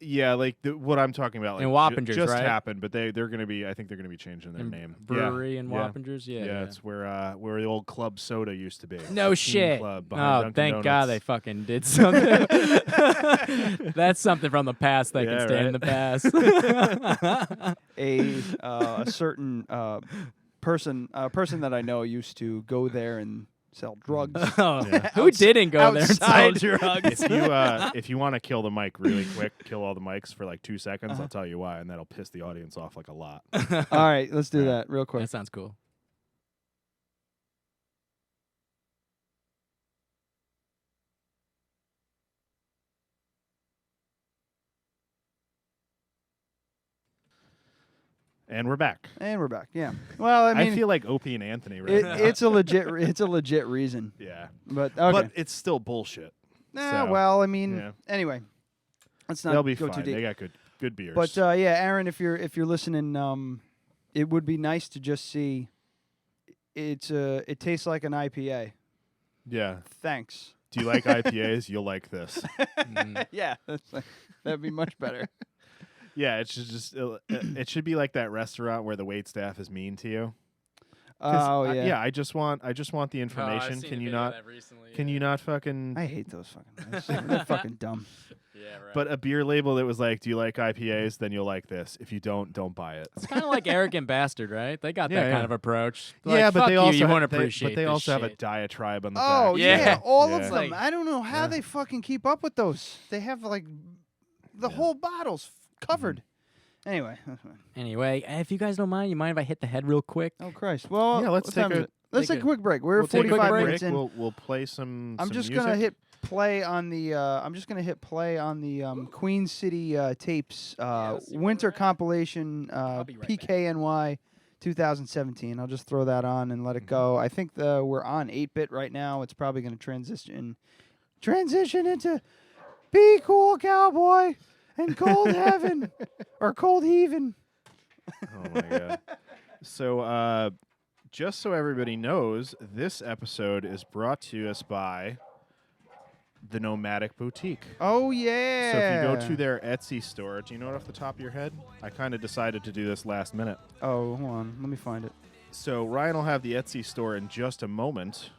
Yeah, like what I'm talking about. Like In Wappingers, just right? happened, but they're going to be. I think they're going to be changing their name. brewery yeah. in yeah. Wappingers. Yeah. Yeah, it's where the old Club Soda used to be. No Team shit. Club Oh, behind Dunkin' thank God Donuts. they fucking did something. That's something from the past they can Yeah, stay in right. the past. A certain person that I know used to go there and sell drugs. Oh, who didn't go there and sell outside. drugs? If you want to kill the mic really quick, kill all the mics for like 2 seconds. I'll tell you why, and that'll piss the audience off like a lot. All right, let's do that real quick. That sounds cool. And we're back. And we're back. Yeah. Well, I mean, I feel like Opie and Anthony right now. it's a legit reason. Yeah. But okay. But it's still bullshit. Nah, So, well, I mean, yeah. anyway, let's not They'll be go fine. too deep. They got good beers. But yeah, Aaron, if you're listening, it would be nice to just see. It tastes like an IPA. yeah. Thanks. Do you like IPAs? You'll like this. Yeah, that'd be much better. Yeah, it should just it should be like that restaurant where the wait staff is mean to you. Oh yeah. Yeah, I just want the information. Can you not? Can you not fucking? I hate those fucking guys. They're fucking dumb. Yeah, right. But a beer label that was like, "Do you like IPAs?" Then you'll like this. If you don't buy it. It's kind of like Arrogant Bastard, right? They got Yeah, that yeah. kind of approach. They're Yeah, like, but fuck they you, also you ha- won't they- appreciate But they this also have a shit. diatribe on the Oh back. yeah, all Yeah. of them. Like- I don't know how they fucking keep up with those. They have like the whole bottles covered. Anyway, that's fine. Anyway, if you guys don't mind, you mind if I hit the head real quick? Oh Christ! Well, Yeah, let's what take time is a- it? Let's take a quick break. We're We'll take a 45 quick minutes break. in. We'll play some. I'm some just music. gonna hit play on the. I'm just gonna hit play on the Queen City tapes winter compilation PKNY 2017. I'll just throw that on and let it go. I think we're on 8-bit right now. It's probably gonna transition into Be Cool Cowboy and Cold Heaven or Cold Heaven. Oh my god! So, just so everybody knows, this episode is brought to us by the Nomadic Boutique. Oh yeah! So if you go to their Etsy store, do you know it off the top of your head? I kind of decided to do this last minute. Oh, hold on. Let me find it. So Ryan will have the Etsy store in just a moment.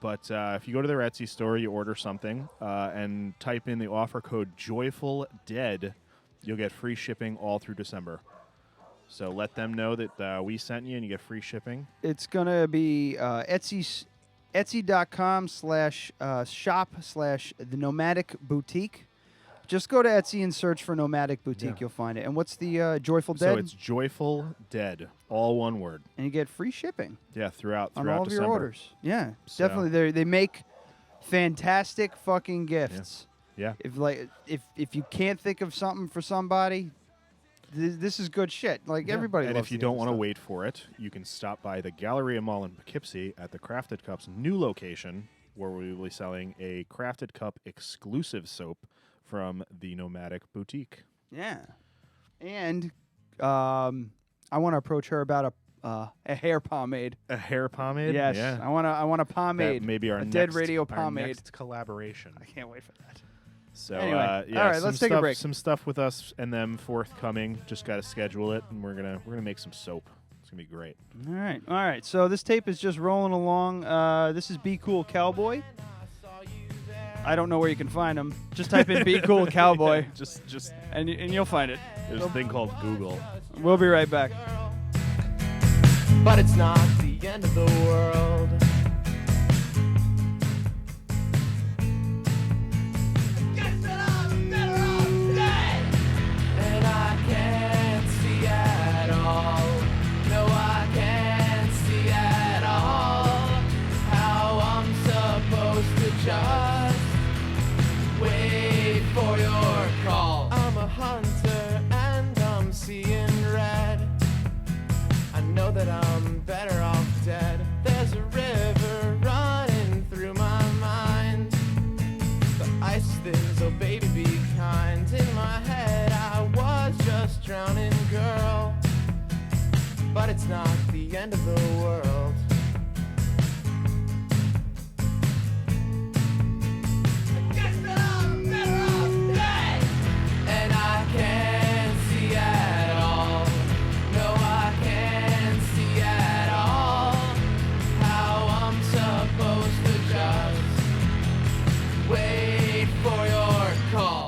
But if you go to their Etsy store, you order something, and type in the offer code JOYFULDEAD, you'll get free shipping all through December. So let them know that we sent you and you get free shipping. It's going to be Etsy.com/shop/the Nomadic Boutique. Just go to Etsy and search for Nomadic Boutique. Yeah. You'll find it. And what's the Joyful Dead? So it's Joyful Dead, all one word. And you get free shipping. Yeah, throughout on all of December. your orders. Yeah, So- definitely. They make fantastic fucking gifts. Yeah. If you can't think of something for somebody, this is good shit. Like everybody. And loves if you the don't other want to stuff. wait for it, you can stop by the Galleria Mall in Poughkeepsie at the Crafted Cup's new location, where we will be selling a Crafted Cup exclusive soap from the Nomadic Boutique. Yeah, and I want to approach her about a hair pomade. A hair pomade? Yes, Yeah. I want a pomade. That may be our Dead next, Radio our pomade. next collaboration. I can't wait for that. So Anyway, yeah, all right, some let's take a stuff- break. Some stuff with us and them forthcoming. Just got to schedule it, and we're gonna make some soap. It's gonna be great. All right. So this tape is just rolling along. This is Be Cool Cowboy. I don't know where you can find them. Just type in Be Cool Cowboy. just and you'll find it. There's a thing called Google. We'll be right back. But it's not the end of the world. And I can't see at all. No, I can't see at all how I'm supposed to just wait for your call. I'm a hunter and I'm seeing red. I know that I'm better off dead. There's a river running through my mind. The ice thins, oh baby, be kind. In my head, I was just drowning, girl. But it's not the end of the world. I guess that I'm better off dead. And I can't see at all. No, I can't see at all how I'm supposed to just wait for your call.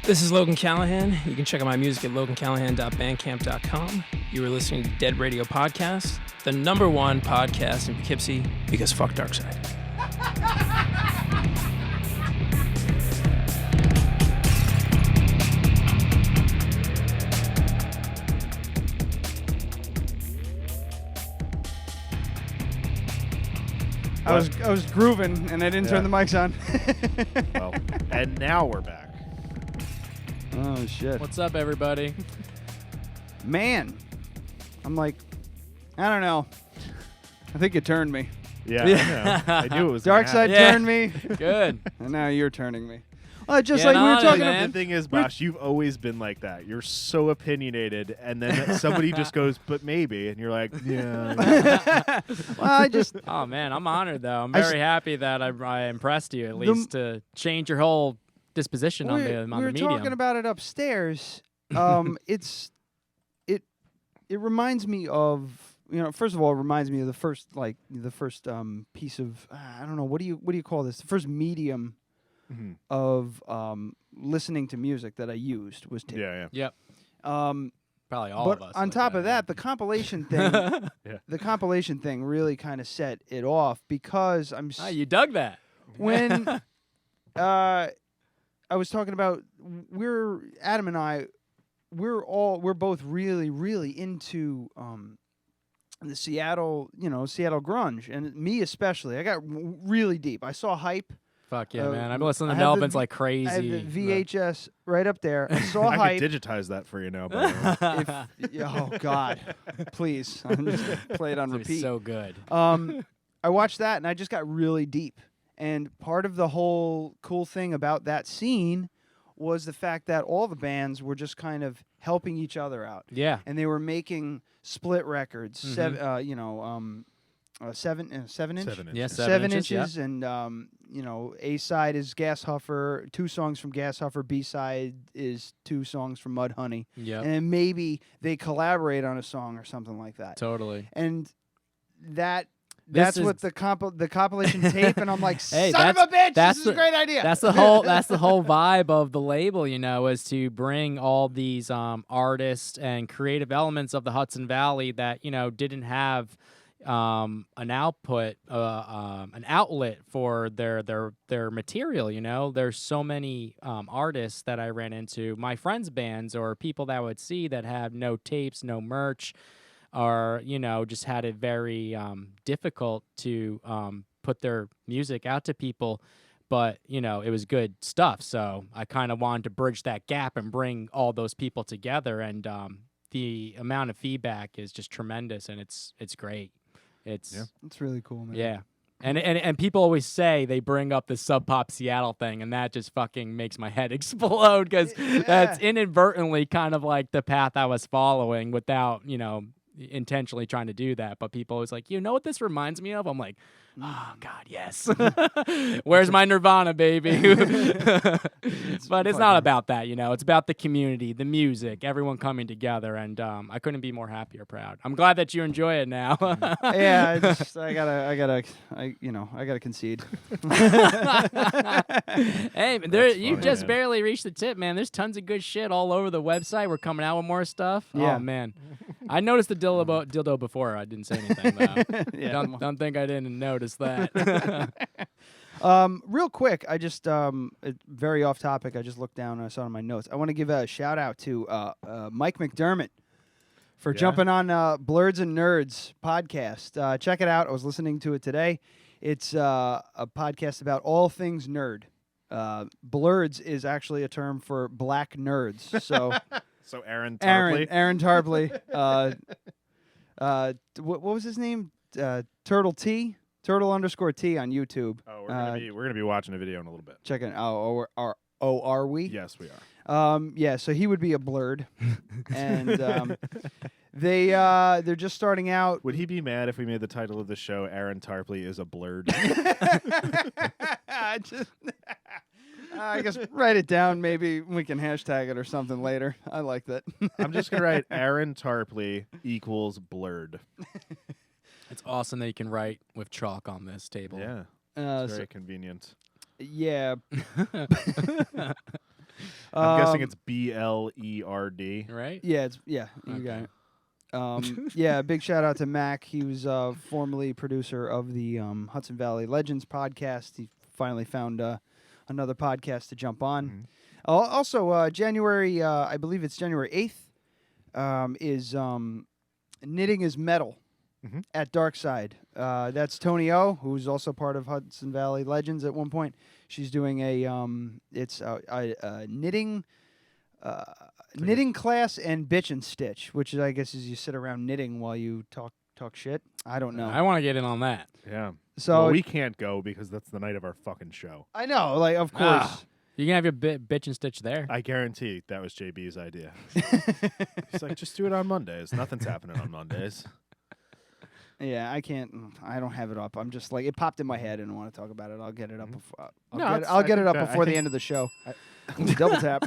This is Logan Callahan. You can check out my music at logancallahan.bandcamp.com. You are listening to Dead Radio Podcast, the #1 podcast in Poughkeepsie, because fuck Darkside. I was grooving and I didn't turn the mics on. Well, and now we're back. Oh shit! What's up, everybody? Man, I'm like, I don't know. I think you turned me. Yeah, I know. I knew it was Darkside turned me. Good. And now you're turning me. Just Get like we were on it, talking man. about. The thing is, Bosh, you've always been like that. You're so opinionated, and then somebody just goes, "But maybe," and you're like, "Yeah." Well, I just. Oh man, I'm honored though. I'm very happy that I impressed you at least to change your whole disposition on the We were medium. talking about it upstairs. It reminds me of, first of all, it reminds me of the first piece of I don't know, what do you call this? The first medium of listening to music that I used was tape. Yeah. Yep. Probably all but of us. on like top of that, the compilation thing, Yeah. the compilation thing really kind of set it off because you dug that. when I was talking about Adam and I, we're both really, really into the Seattle grunge, and me especially. I got really deep. I saw Hype. Fuck yeah, man! I've been listening to I have Melvins like crazy. I have the VHS right up there. I saw I Hype. could digitize that for you now. By the way. Oh God, please! I'm just gonna play it on It's repeat. so good. I watched that and I just got really deep. And part of the whole cool thing about that scene was the fact that all the bands were just kind of helping each other out. Yeah. And they were making split records, 7 inch, 7 inches. Yeah, 7 inches, inches, and A side is Gas Huffer, 2 songs from Gas Huffer. B side is 2 songs from Mudhoney. Yep. And maybe they collaborate on a song or something like that. Totally. And that's what the compilation tape, and I'm like, hey, son of a bitch, this is a great idea. That's the whole vibe of the label, is to bring all these artists and creative elements of the Hudson Valley that didn't have an outlet for their material. There's so many artists that I ran into, my friends' bands or people that I would see that have no tapes, no merch, or just had it very difficult to put their music out to people, but it was good stuff. So I kind of wanted to bridge that gap and bring all those people together, and the amount of feedback is just tremendous, and it's great. It's really cool, man. Yeah. And people always say they bring up the Sub Pop Seattle thing, and that just fucking makes my head explode because that's inadvertently kind of like the path I was following without intentionally trying to do that. But people always like, what this reminds me of? I'm like, oh God, yes. Where's my Nirvana, baby? But it's not about that, It's about the community, the music, everyone coming together, and I couldn't be more happy or proud. I'm glad that you enjoy it now. Yeah, I gotta concede. Hey, you just barely reached the tip, man. There's tons of good shit all over the website. We're coming out with more stuff. Yeah. Oh man, I noticed the dildo before. I didn't say anything though. Yeah. Don't think I didn't notice that. Real quick, I just very off topic. I just looked down and I saw it in my notes. I want to give a shout out to Mike McDermott for jumping on Blurs and Nerds podcast. Check it out. I was listening to it today. It's a podcast about all things nerd. Blurs is actually a term for black nerds. So, Aaron Tarpley. Aaron Tarpley. What was his name? Turtle T. Turtle_T on YouTube. Oh, we're gonna be watching a video in a little bit. Check it out. Are we? Yes, we are. Yeah. So he would be a blurred, and they're just starting out. Would he be mad if we made the title of the show "Aaron Tarpley is a blurred"? I guess write it down. Maybe we can hashtag it or something later. I like that. I'm just gonna write Aaron Tarpley equals blurred. It's awesome that you can write with chalk on this table. Yeah, it's very convenient. Yeah. I'm guessing it's BLERD. Right? Yeah, you got it. Yeah, big shout out to Mac. He was formerly producer of the Hudson Valley Legends podcast. He finally found another podcast to jump on. Also, January, I believe it's January 8th, is Knitting is Metal at Dark Side. That's Tony O, who's also part of Hudson Valley Legends at one point. She's doing a knitting knitting class and bitch and stitch, which is, I guess, is you sit around knitting while you talk shit. I don't know. I want to get in on that. Yeah. So we can't go because that's the night of our fucking show. I know, like, of course. You can have your bitch and stitch there. I guarantee that was JB's idea. He's like, just do it on Mondays. Nothing's happening on Mondays. Yeah, I can't. I don't have it up. I'm just like, it popped in my head and I want to talk about it. I'll get it up before. I'll get it up before the end of the show. Double tap.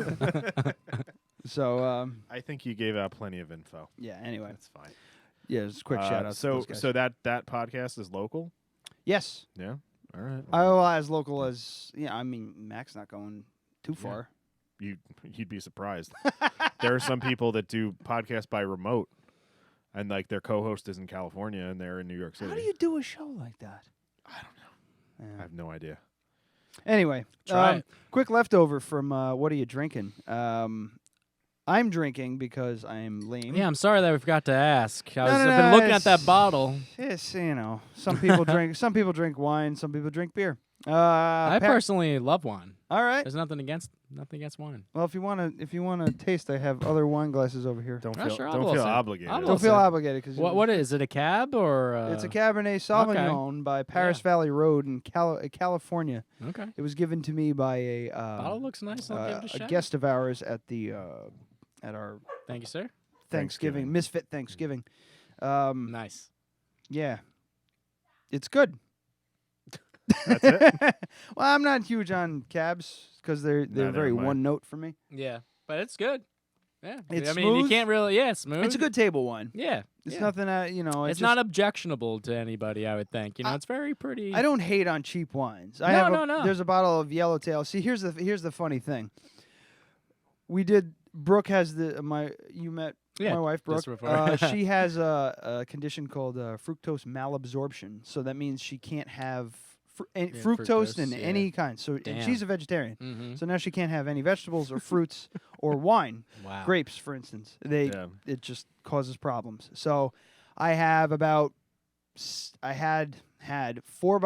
So I think you gave out plenty of info. Yeah. Anyway, that's fine. Yeah, just a quick shout out. So to those guys. so that podcast is local. Yes. Yeah. All right. As local as I mean, Mac's not going too far. You'd be surprised. There are some people that do podcasts by remote, and like their co-host is in California and they're in New York City. How do you do a show like that? I don't know. I have no idea. Anyway, Try it. Quick leftover from What Are You Drinking? I'm drinking because I'm lame. Yeah, I'm sorry that we forgot to ask. I've been looking at that bottle. Yes, some people drink. Some people drink wine. Some people drink beer. I personally love wine. All right. There's nothing against wine. Well, if you wanna taste, I have other wine glasses over here. Don't feel obligated. Don't feel obligated because what is it? A cab or? It's a Cabernet Sauvignon by Paris Valley Road in California. Okay. It was given to me by a bottle looks nice. I'll give it a shot. guest of ours at the at our Thank you, sir. Thanksgiving Misfit Thanksgiving. Nice. Yeah, it's good. That's it. Well, I'm not huge on cabs because they're very one note for me. Yeah, but it's good. Yeah, It's I mean, you smooth. can't really. Yeah, it's smooth. It's a good table wine. Yeah, It's nothing that It's not objectionable to anybody, I would think. It's very pretty. I don't hate on cheap wines. No. There's a bottle of Yellowtail. See, here's the funny thing. Brooke has my wife Brooke. She has a condition called fructose malabsorption. So that means she can't have fructose in any kind. So and she's a vegetarian. Mm-hmm. So now she can't have any vegetables or fruits or wine. Wow. Grapes, for instance. It just causes problems. So I have had 4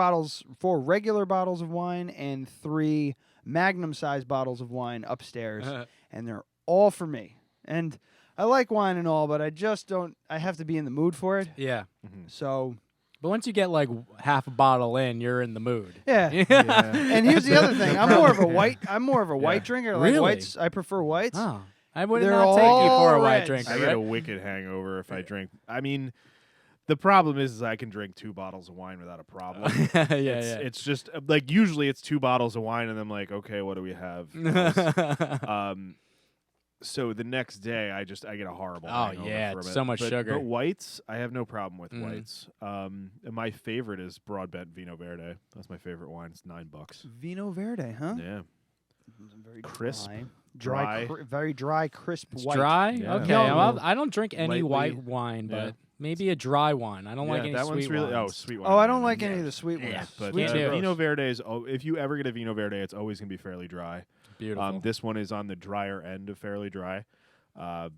regular bottles of wine and 3 magnum-sized bottles of wine upstairs, and they're all for me. And I like wine and all, but I just don't. I have to be in the mood for it. Yeah. So. But once you get like half a bottle in, you're in the mood. Yeah. And here's the other thing. I'm more of a white drinker. Like Really? whites. I prefer whites. Oh. I would They're not take you for a all white reds. drinker. I get a wicked hangover if I drink. I mean, the problem is I can drink 2 bottles of wine without a problem. It's just like usually it's 2 bottles of wine and I'm like, okay, what do we have? So the next day I get a horrible hangover from it's it. so much sugar. But whites, I have no problem with whites. And my favorite is Broadbent Vino Verde. That's my favorite wine. It's $9. Vino Verde, huh? Yeah. Very Crisp. Dry. Very dry, crisp It's white. dry? Yeah. Okay. No. Well, I don't drink any Lightly- white wine, but maybe a dry wine. I don't like any that sweet one's really wines. sweet wine. Oh, I don't like any of the sweet ones. Yeah, But Me too. Vino Verde is if you ever get a Vino Verde, it's always gonna be fairly dry. Beautiful. This one is on the drier end of fairly dry. I'm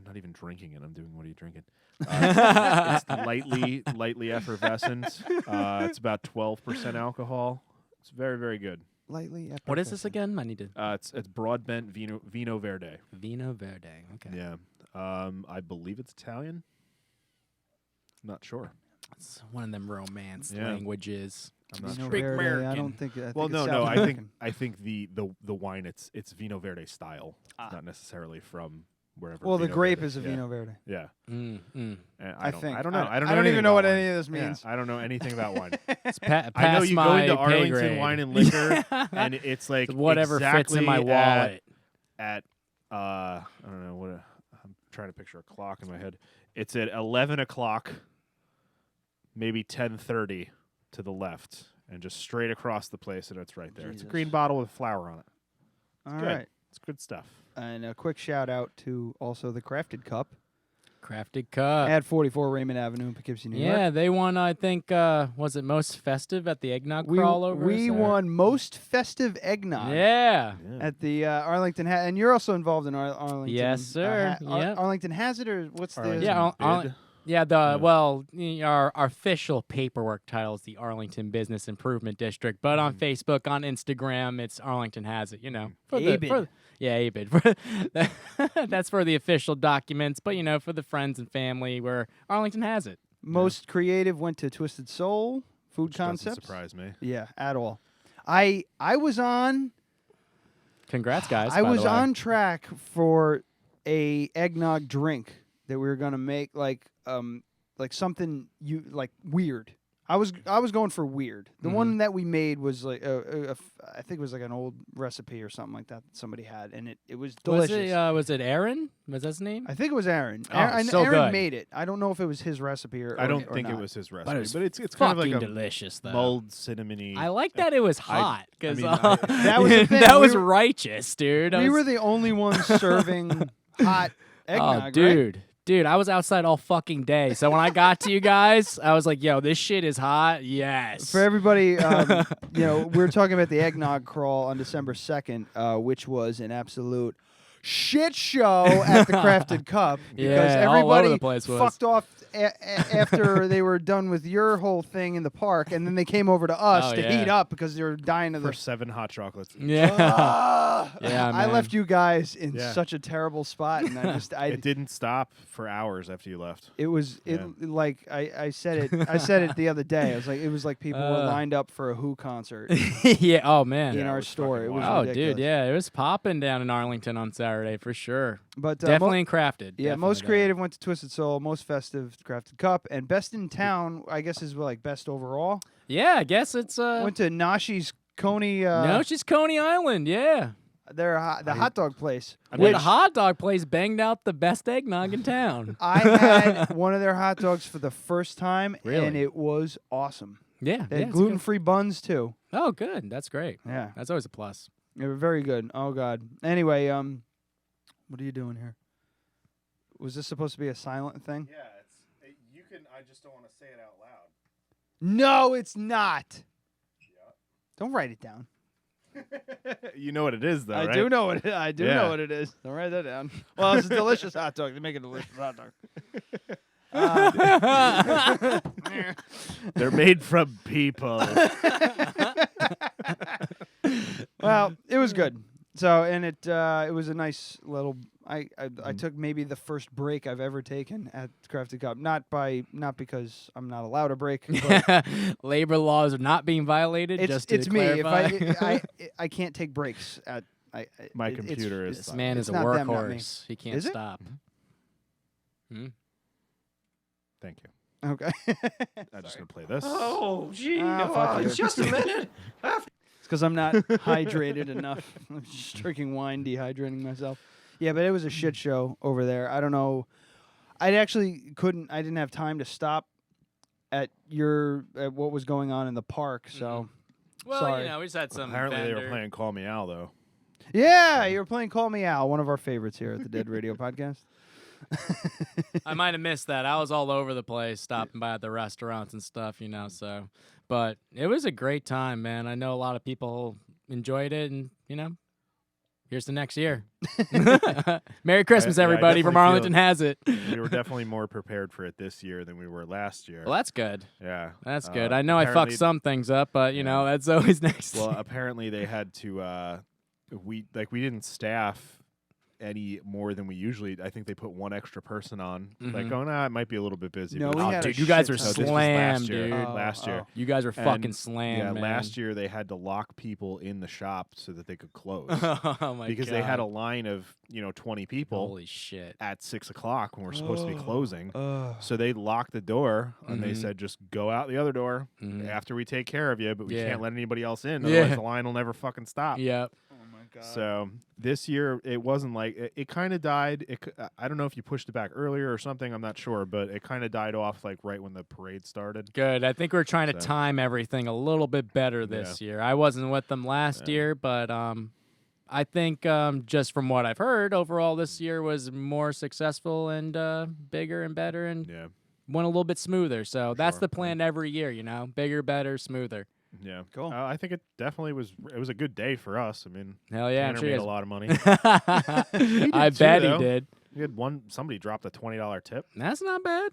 not even drinking it. I'm doing what are you drinking? It's lightly effervescent. It's about 12% alcohol. It's very, very good. Lightly. What is this again? I need to. It's Broadbent Vino Verde. Vino Verde. Okay. Yeah. I believe it's Italian. Not sure. It's one of them romance Yeah. languages. I'm not Vino sure. Verde, I don't think. I Well, think it's no. South I American. think the wine it's Vino Verde style. It's not necessarily from wherever. Well, the Vino grape Verde. is a Vino Verde. Yeah. Mm. And I think. I don't know. I don't anything even know about what wine. any of this means. Yeah, I don't know anything about wine. It's I know you go into Arlington Wine and Liquor, and it's like whatever exactly fits in my wallet. At I don't know what. I'm trying to picture a clock in my head. It's at 11 o'clock, maybe 10:30 to the left, and just straight across the place, and it's right there. It's a green bottle with flour on it. All good. right. It's good stuff. And a quick shout out to also the Crafted Cup. Crafted Cup. At 44 Raymond Avenue in Poughkeepsie, New York. Yeah, they won, I think, was it most festive at the eggnog crawl over? We won most festive eggnog. Yeah. At the Arlington and you're also involved in Arlington. Yes, sir. Arlington has it, or what's Arlington the... Yeah, our official paperwork title is the Arlington Business Improvement District, but on Facebook, on Instagram, it's Arlington Has It, ABID. ABID. That's for the official documents, but, for the friends and family, where Arlington Has It. Most creative went to Twisted Soul, Food Which Concepts. doesn't surprise me. Yeah, at all. I was on... Congrats, guys. I was on track for a eggnog drink that we were going to make, like something weird. I was going for weird. The one that we made was like I think it was like an old recipe or something like that somebody had, and it was delicious. Was it Aaron? Was that his name? I think it was Aaron. Oh, Aaron good. made it. I don't know if it was his recipe or I don't or think not. it was his recipe, was but it's kind of like a delicious, though. mulled cinnamony. I like that it was hot because that was the thing. that was righteous, dude. We were the only ones serving hot eggnog, right? Dude, I was outside all fucking day. So when I got to you guys, I was like, yo, this shit is hot. Yes. For everybody, we were talking about the eggnog crawl on December 2nd, which was an absolute shit show at the Crafted Cup because all over everybody the place was. fucked off after they were done with your whole thing in the park, and then they came over to us to heat up because they were dying of for 7 hot chocolates. Yeah. I man. left you guys in such a terrible spot, and it didn't stop for hours after you left. It was like I said it the other day. It was like people were lined up for a Who concert. Yeah. Oh man. In our store, it was ridiculous. ridiculous. Yeah, it was popping down in Arlington on Saturday for sure. But definitely crafted. Yeah, definitely most creative went to Twisted Soul, most festive Crafted Cup, and best in town. I guess is like best overall. Yeah, I guess it's went to Nashi's Coney. Nashi's Coney Island. Yeah. They're the hot dog place. The hot dog place banged out the best eggnog in town. I had one of their hot dogs for the first time, Really? and it was awesome. Yeah. They had it's gluten-free buns too. Oh, good. That's great. Yeah, that's always a plus. They were very good. Oh God. Anyway, what are you doing here? Was this supposed to be a silent thing? Yeah, you can. I just don't want to say it out loud. No, it's not. Yeah. Don't write it down. You know what it is, though, right? I do know what it is. Don't write that down. Well, it's a delicious hot dog. They make a delicious hot dog. They're made from people. Well, it was good. So, and it was a nice little. I took maybe the first break I've ever taken at Crafted Cup. Not because I'm not allowed a break. But labor laws are not being violated. It's me. If I can't take breaks at. My computer is. This man is a workhorse. He can't stop. Thank you. Okay. I'm just gonna play this. Oh, gee. Just a minute. It's because I'm not hydrated enough. I'm just drinking wine, dehydrating myself. Yeah, but it was a shit show over there. I don't know. I didn't have time to stop at what was going on in the park, so. Well, sorry. we just had some. Apparently, they were playing "Call Me Al," though. Yeah, you were playing "Call Me Al," one of our favorites here at the Dead Radio Podcast. I might have missed that. I was all over the place, stopping by at the restaurants and stuff, so. But it was a great time, man. I know a lot of people enjoyed it, and here's the next year. Merry Christmas, everybody from Arlington Has It. We were definitely more prepared for it this year than we were last year. Well, that's good. Yeah. That's good. I know I fucked some things up, but, that's always next. Well, apparently they had to, we didn't staff any more than we usually. I think they put one extra person on. Like, it might be a little bit busy. No, dude, you guys are slammed, dude. dude. Last year. You guys are fucking slammed, yeah, man. last year they had to lock people in the shop so that they could close. Oh my because God. they had a line of 20 people. Holy shit! At 6 o'clock when we're supposed to be closing, so they locked the door and they said, "Just go out the other door after we take care of you, but we can't let anybody else in. Otherwise, the line will never fucking stop." Yep. God. So this year it wasn't like it kind of died. I don't know if you pushed it back earlier or something. I'm not sure, but it kind of died off like right when the parade started. Good. I think we're trying to time everything a little bit better this year. I wasn't with them last year, but I think just from what I've heard, overall this year was more successful and bigger and better and went a little bit smoother. So that's the plan every year, you know, bigger, better, smoother. Yeah, cool. I think it definitely was. It was a good day for us. I mean, hell yeah, Tanner made a lot of money. I bet he did. We had somebody dropped a $20 tip. That's not bad.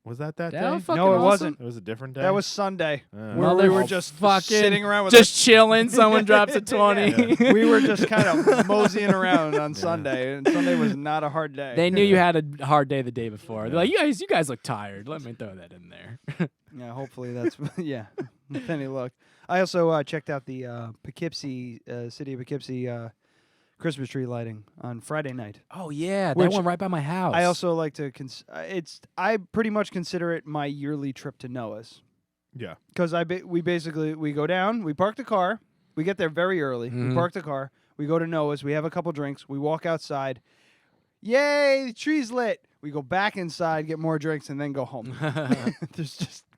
Was that day? No, it awesome. wasn't. It was a different day. That was Sunday. Well, we were just fucking sitting around with just chilling. Someone drops a 20. Yeah. We were just kind of moseying around on Sunday, and Sunday was not a hard day. They knew you had a hard day the day before. They're like, you guys look tired. Let me throw that in there. Yeah, hopefully that's with any luck. I also checked out the Poughkeepsie, city of Poughkeepsie Christmas tree lighting on Friday night. Oh yeah, that one right by my house. I also like to I pretty much consider it my yearly trip to Noah's. Yeah. Because we go down, we park the car, we get there very early, we park the car, we go to Noah's, we have a couple drinks, we walk outside. Yay, the tree's lit. We go back inside, get more drinks, and then go home.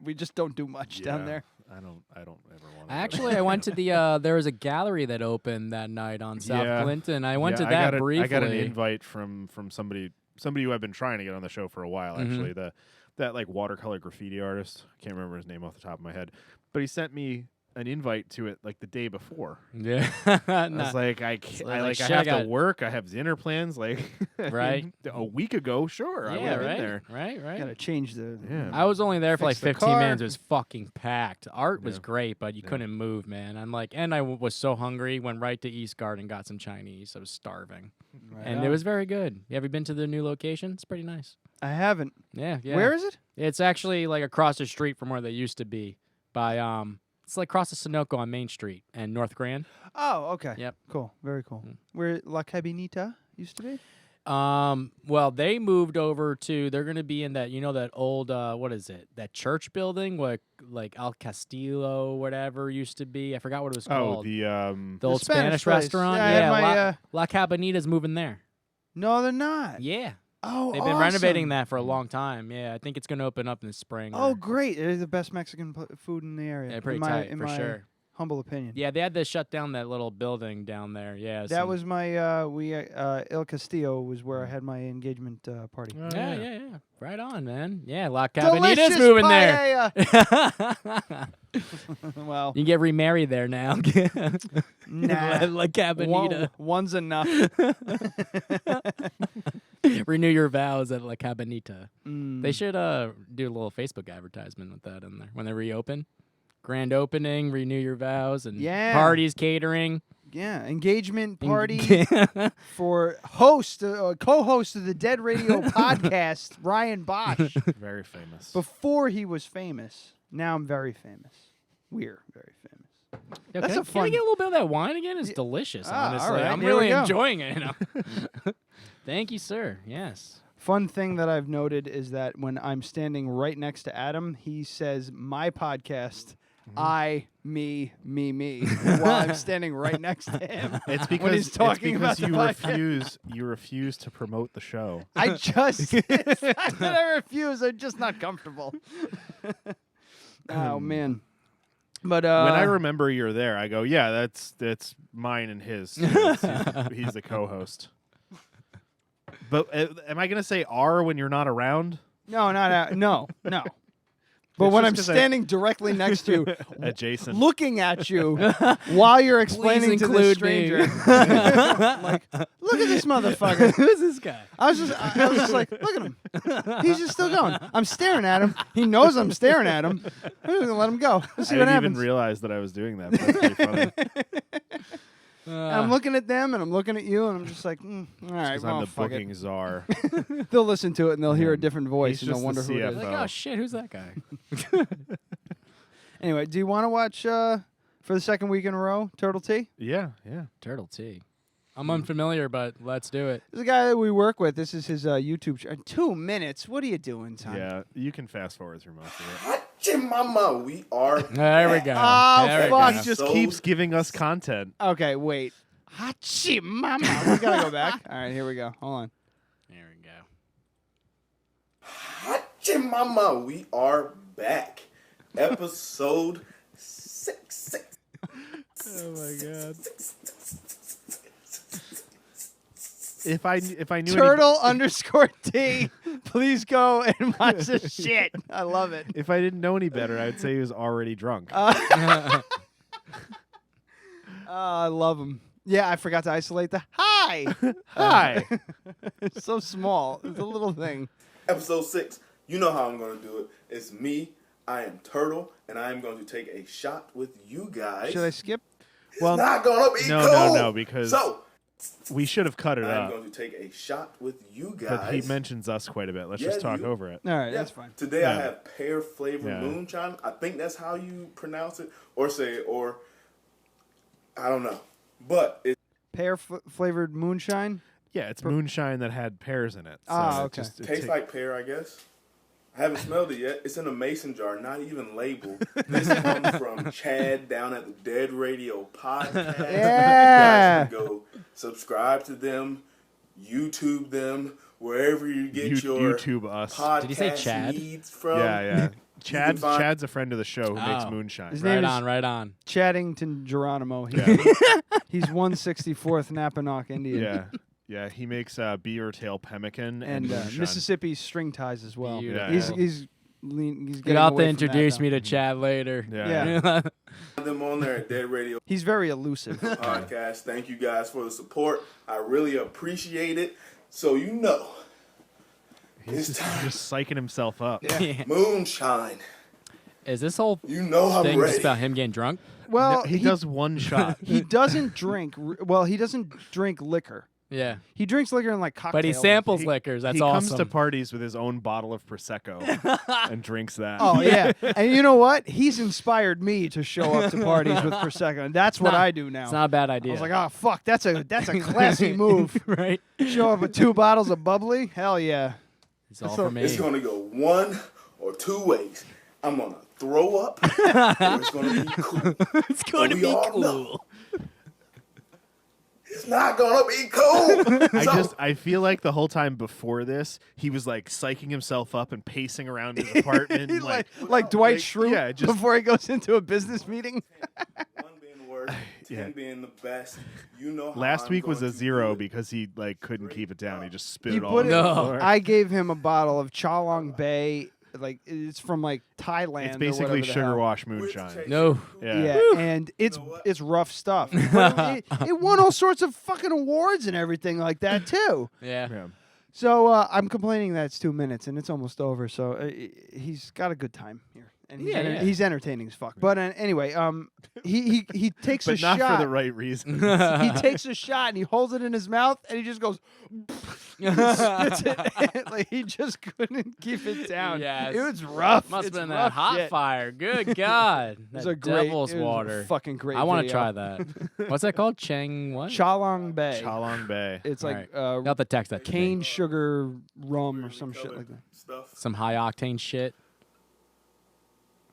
We just don't do much down there. I don't ever want to. Actually, I went to the there was a gallery that opened that night on South Clinton. I went to that briefly. I got an invite from somebody who I've been trying to get on the show for a while. Actually, that like watercolor graffiti artist. I can't remember his name off the top of my head, but he sent me an invite to it like the day before. Yeah, I was like, I have to work. I have dinner plans. Like, right, a week ago, sure, I would have been there. Right. Gotta change the. Yeah. I was only there for like 15 car. minutes. It was fucking packed. Art was great, but you couldn't move, man. I'm like, and I was so hungry. Went right to East Garden, got some Chinese. I was starving, and it was very good. Have you been to the new location? It's pretty nice. I haven't. Yeah. Where is it? It's actually like across the street from where they used to be. By It's like across the Sunoco on Main Street and North Grand. Oh, okay. Yep. Cool. Very cool. Where La Cabinita used to be? Well, they moved over to. They're going to be in that. You know that old. What is it? That church building, like El Castillo, whatever used to be. I forgot what it was called. Oh, the old Spanish place. restaurant. Yeah, La Cabinita's moving there. No, they're not. Yeah. Oh, they've been renovating that for a long time. Yeah, I think it's going to open up in the spring. Oh, great! It is the best Mexican food in the area. Yeah, pretty tight for sure. Humble opinion. Yeah, they had to shut down that little building down there. Yeah, that was my El Castillo was where I had my engagement party. Yeah. Right on, man. Yeah, La Cabinita's moving there. Well, you can get remarried there now. Nah, La Cabinita. One's enough. Renew your vows at La Cabinita. They should do a little Facebook advertisement with that in there when they reopen. Grand opening, renew your vows, and parties, catering. Yeah, engagement party for co-host of the Dead Radio podcast, Ryan Bosch. Very famous. Before he was famous, now I'm very famous. We're very famous. Yeah, That's can I get a little bit of that wine again? It's delicious, honestly. All right, I'm here we really go. enjoying it. You know? Thank you, sir. Yes. Fun thing that I've noted is that when I'm standing right next to Adam, he says, my podcast, I, me, while I'm standing right next to him. It's because, when he's talking about you refuse to promote the show. I just, it's not that I refuse, I'm just not comfortable. Oh, man. But when I remember you're there, I go, yeah, that's mine and his. He's the co-host. But am I going to say R when you're not around? No, no. But when I'm standing directly next to you, adjacent, looking at you while you're explaining to this stranger, like, look at this motherfucker. Who's this guy? I was just like, look at him. He's just still going. I'm staring at him. He knows I'm staring at him. I'm just gonna let him go. Let's see what happens. I didn't even realize that I was doing that. But that's pretty funny. And I'm looking at them, and I'm looking at you, and I'm just like, all right, well, I'm the fuck booking it. czar. They'll listen to it, and they'll hear a different voice, He's and they'll just the wonder who it is. Like, oh shit, who's that guy? Anyway, do you want to watch for the second week in a row Turtle Tea? Yeah. Turtle Tea. I'm unfamiliar, but let's do it. This is a guy that we work with. This is his YouTube channel. 2 minutes. What are you doing, Tom? Yeah, you can fast forward through most of it. Mama, we are. There we go. Oh, there fuck. He just keeps giving us content. Okay, wait. Hachi mama. We gotta go back. All right, here we go. Hold on. There we go. Hachi mama, we are back. Episode 6. Oh my god. If I knew Turtle _T. Please go and watch this shit. I love it. if I didn't know any better, I'd say he was already drunk. I love him. Yeah, I forgot to isolate the hi. Hi. It's so small. It's a little thing. Episode 6. You know how I'm going to do it. It's me. I am Turtle, and I am going to take a shot with you guys. Should I skip? It's not going to be cool. No, because we should have cut it I'm up. going to take a shot with you guys. But he mentions us quite a bit. Let's just talk over it. All right, that's fine. Today I have pear-flavored moonshine. I think that's how you pronounce it, or say it, or I don't know. But it's pear-flavored moonshine? Yeah, it's moonshine that had pears in it. So okay. It tastes like pear, I guess. I haven't smelled it yet. It's in a mason jar, not even labeled. This comes from Chad down at the Dead Radio podcast. Yeah. You guys can go subscribe to them, YouTube them, wherever you get your YouTube us. podcast Did you say Chad? needs from. Yeah. Chad's a friend of the show who makes Oh. moonshine. His name is Right on. Chaddington Geronimo. He's 164th Napanock Indian. Yeah, he makes beaver tail pemmican And moonshine. Mississippi string ties as well. Yeah, He's yeah. getting You'll have to away from introduce that, me to Chad later. Yeah. them on there at Dead Radio He's very elusive. podcast. Thank you guys for the support. I really appreciate it. So you know, He's just psyching himself up. Yeah. moonshine. Is this whole You know I'm thing ready. just about him getting drunk? Well, he does one shot. He doesn't drink. Well, he doesn't drink liquor. Yeah. He drinks liquor in like cocktails. But he samples liquors. That's he awesome. comes to parties with his own bottle of Prosecco and drinks that. Oh yeah, and you know what? He's inspired me to show up to parties with Prosecco, and that's what I do now. It's not a bad idea. I was like, oh fuck, that's a classy move. Right? Show up with 2 bottles of bubbly. Hell yeah. It's all for me. It's going to go one or two ways. I'm going to throw up, or it's going to be cool. It's going to We be all cool. know it's not going to be cool. I feel like the whole time before this, he was like psyching himself up and pacing around his apartment. He's like Dwight Schrute yeah, just- before he goes into a business meeting. 1 being the worst, 10 being the best. You know how Last I'm week was going a to 0 do it. because he like couldn't keep it down. He just spit He it all put over it. the floor. I gave him a bottle of Chalong Bay. Like it's from like Thailand. It's or basically whatever the sugar hell. wash moonshine. No. Yeah, and it's rough stuff. But it won all sorts of fucking awards and everything like that too. Yeah. So I'm complaining that it's 2 minutes and it's almost over. So he's got a good time here, and he's entertaining as fuck. But anyway, he takes But a not shot for the right reason. He takes a shot and he holds it in his mouth and he just goes. Spits it. Like he just couldn't keep it down. Yes. It was rough. Must It's have been rough that hot shit. fire. Good God. was That a great- devil's it was a water. fucking great I want to video. try that. What's that called? Chang what? Chalong Bay. Chalong Bay. It's like You'll have to text that to me. cane sugar rum or some shit like that. Some high octane shit.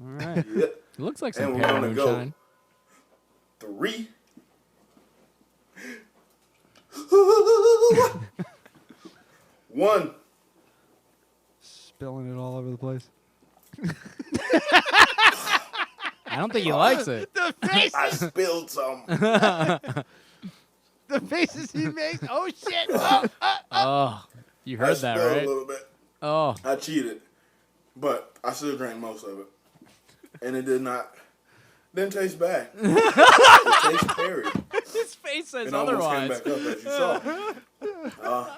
All right. It looks like some And we're pear gonna go. moonshine. 3. 1. Spilling it all over the place. I don't think he likes it. The faces. I spilled some. The faces he makes. Oh shit. Oh, you I heard that, spilled right? a little bit. Oh. I cheated, but I still drank most of it, and it didn't taste bad. It tastes berry. His face says It almost came otherwise. back up as you saw.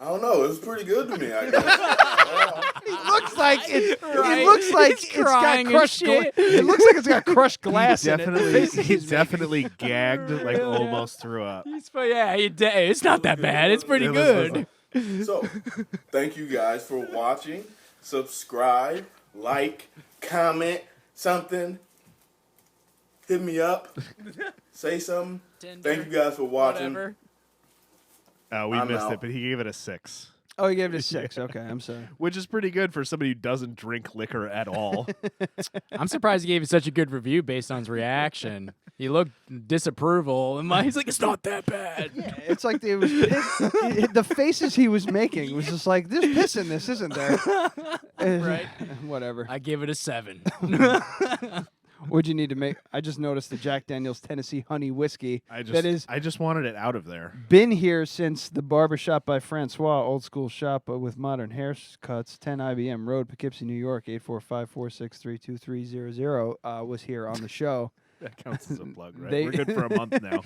I don't know. It was pretty good to me, I guess. It looks like it. Right. It looks like He's it's got crying and crushed. shit. It looks like it's got crushed glass in it. The faces He he's making. definitely gagged, like almost threw up. Yeah, it's not that bad. It's pretty It was- good. So, thank you guys for watching. Subscribe, like, comment, something. Hit me up. Say something. Tinder, Thank you guys for watching. Whatever. We I'm missed out. it, but he gave it a 6. Oh, you gave it a 6. Okay, I'm sorry. Which is pretty good for somebody who doesn't drink liquor at all. I'm surprised he gave it such a good review based on his reaction. He looked disapproval, and he's like, "It's not that bad." Yeah, it's like it was the faces he was making was just like, "There's piss in this, isn't there?" Right. Whatever. I give it a 7. What'd you need to make? I just noticed the Jack Daniel's Tennessee Honey Whiskey. I just wanted it out of there. Been here since the Barbershop by Francois, old school shop with modern haircuts, 10 IBM Road, Poughkeepsie, New York, 845-463-2300, was here on the show. That counts as a plug, right? We're good for a month now.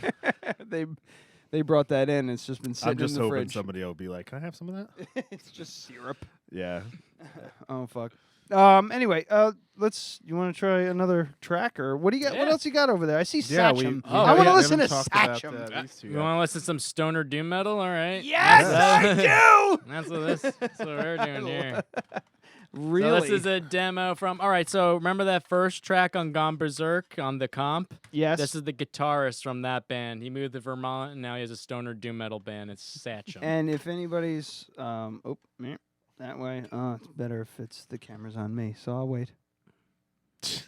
They brought that in. It's just been sitting in the fridge. I'm just hoping somebody will be like, "Can I have some of that?" It's just syrup. Yeah. Oh fuck. Anyway, you want to try another track, or what do you got? Yeah. What else you got over there? I see Yeah, Satcham. I want to listen to haven't talked Satcham. about, these two You yet. want to listen to some stoner doom metal? All right. Yes, I do. That's what we're doing here. Really? So this is a demo from. All right. So remember that first track on Gone Berserk on the comp? Yes. This is the guitarist from that band. He moved to Vermont, and now he has a stoner doom metal band. It's Satcham. And if anybody's that way, it's better if the camera's on me, so I'll wait. Jesus.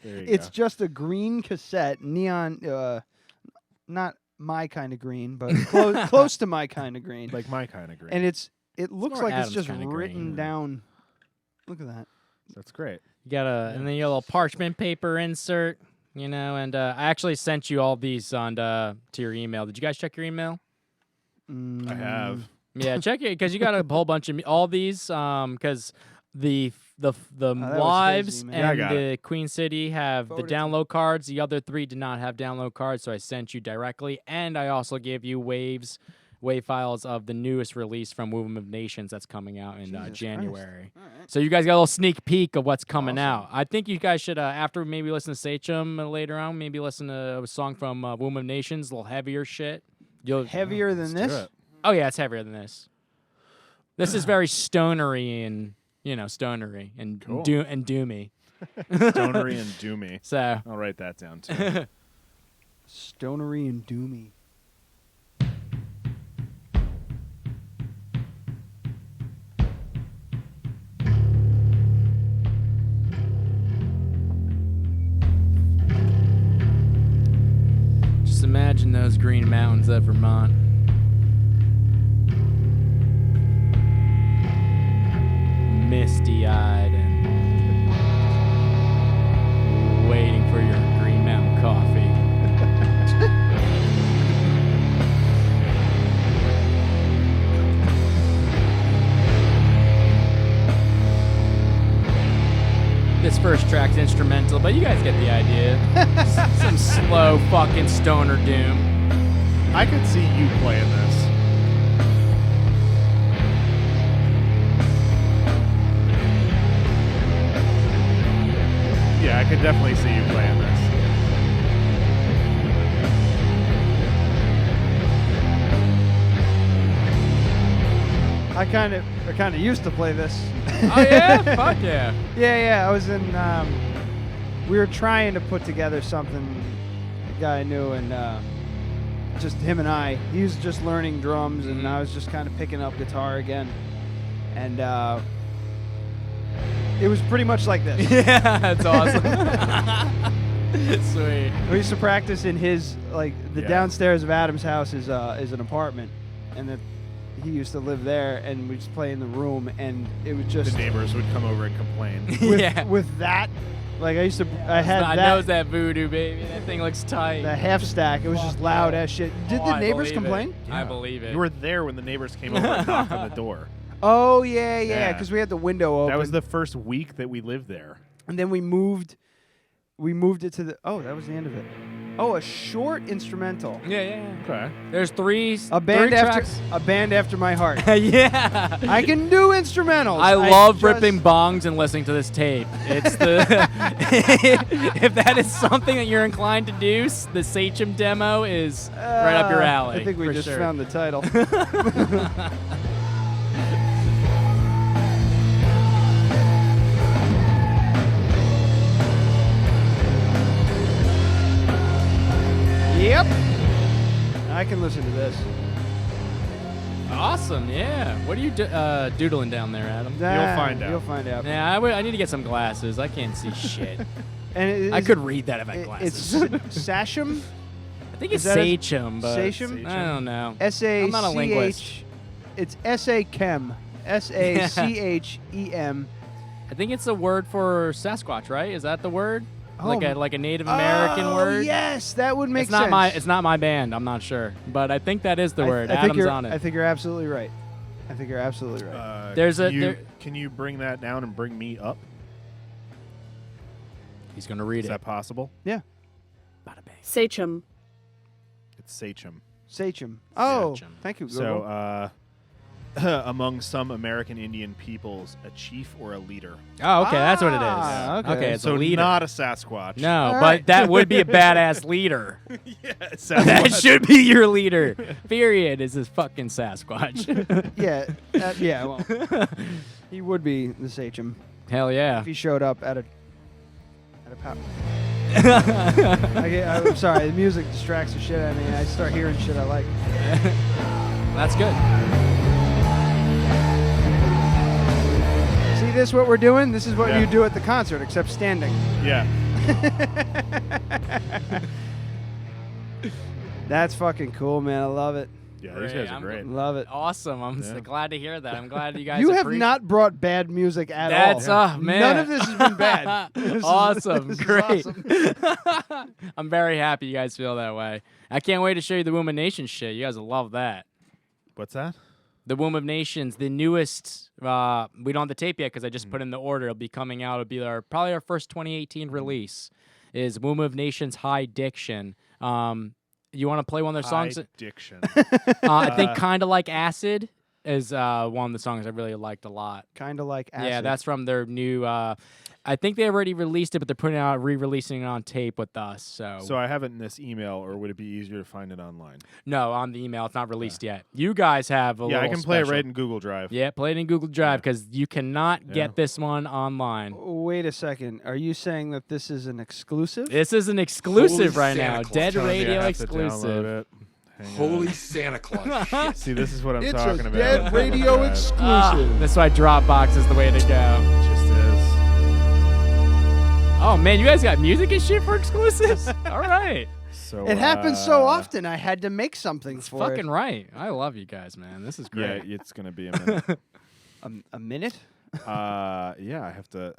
There you It's go. just a green cassette, neon, not my kind of green, but close to my kind of green. Like my kind of green. And it looks more like it's Adam's just kinda written green. down. Look at that. That's great. You got and then you got a little parchment paper insert, and I actually sent you all these on to your email. Did you guys check your email? I have. Yeah, check it because you got a whole bunch of all these because the Lives email. Yeah, I and got the Queen City have the Forwarded to download cards. The other 3 did not have download cards, so I sent you directly, and I also gave you wave files of the newest release from Movement of Nations that's coming out in January. So you guys got a little sneak peek of what's coming out. I think you guys should, after maybe listen to Sachem later on, maybe listen to a song from Movement of Nations, a little heavier shit. Heavier than Let's do this? it. Oh yeah, it's heavier than this. This is very stonery and stonery and Cool. doomy. Stonery and doomy. So I'll write that down too. Stonery and doomy. just imagine those green mountains of Vermont. Misty-eyed and waiting for your Green Mountain coffee. This first track's instrumental, but you guys get the idea. Some slow fucking stoner doom. I could see you playing this. Yeah, I could definitely see you playing this. I kind of used to play this. Oh yeah, fuck yeah. Yeah. I was in. We were trying to put together something. A guy I knew, and just him and I. He was just learning drums, and I was just kind of picking up guitar again. And it was pretty much like this. Yeah, that's awesome. Sweet. We used to practice in his the downstairs of Adam's house is an apartment, and that he used to live there, and we just play in the room, and it was just The neighbors would come over and complain. with that. Like I had I that. know that voodoo, baby. That thing looks tight. The half stack. It was just loud as shit. Did the I neighbors believe it. complain? I believe it. You were there when the neighbors came over and knocked on the door. Oh yeah, Yeah. because we had the window open. That was the first week that we lived there. And then we moved it to the. Oh, that was the end of it. Oh, a short instrumental. Yeah. Okay. There's three. A band three after tracks. a band after my heart. Yeah. I can do instrumentals. I love just- ripping bongs and listening to this tape. It's the if that is something that you're inclined to do, the Sachem demo is right up your alley. I think we for just sure. found the title. Yep. I can listen to this. Awesome, yeah. What are you doodling down there, Adam? Nah, find out. You'll find out. Yeah, I need to get some glasses. I can't see shit. And I could read that if I had glasses. It's Sachem. I think it's Is that a- Sachem, but Sachem? I don't know. S-A-C-H. I'm not a linguist. It's S-A-Chem. S-A-C-H-E-M. I think it's a word for Sasquatch, right? Is that the word? like a Native American word. Yes, that would make it's not sense. It's not my band. I'm not sure, but I think that is the word. Adam's on it. I think you're absolutely right. Can you bring that down and bring me up? He's going to read it. Is that possible? Yeah. Sachem. It's Sachem. Sachem. Oh, thank you, Google. So, among some American Indian peoples, a chief or a leader. Oh, okay, that's what it is. Okay, it's so a leader. not a Sasquatch. No, All but right. that would be a badass leader. Yeah, That Sasquatch. should be your leader. Period. Is this fucking Sasquatch? Yeah. Well, he would be the Sachem Hell yeah. if he showed up at a power. I'm sorry, the music distracts the shit out of me. I start hearing shit I like. That's good. See this? What we're doing? This is what you do at the concert, except standing. Yeah. That's fucking cool, man. I love it. Yeah, these guys are great. Love it. Awesome. I'm so glad to hear that. I'm glad you guys You have not brought bad music at That's all. man. None of this has been bad. Awesome. This is Great. awesome. I'm very happy you guys feel that way. I can't wait to show you the Womb of Nations shit. You guys will love that. What's that? The Womb of Nations, the newest. We don't have the tape yet because I just put in the order. It'll be coming out. It'll be probably our first 2018 release. Is Womb of Nations High Diction. You want to play one of their songs? Diction. I think Kinda Like Acid is one of the songs I really liked a lot. Kinda Like Acid. Yeah, that's from their new. I think they already released it, but they're putting out re-releasing it on tape with us. So I have it in this email, or would it be easier to find it online? No, on the email. It's not released yet. You guys have a Yeah, I little can play it special. right in Google Drive. Yeah, play it in Google Drive because you cannot get this one online. Wait a second. Are you saying that this is an exclusive? This is an exclusive Holy right Santa now. Claus. Dead Telling me I Radio have to exclusive. download it. Hang Holy on. Santa Claus. See, this is what I'm It's talking a about. Dead Radio Drive. exclusive. That's why Dropbox is the way to go. It just is. Oh man, you guys got music and shit for exclusives? All right. So It happens so often. I had to make something It's for fucking it. right. I love you guys, man. This is great. Yeah, it's gonna be a minute. A minute? Yeah, I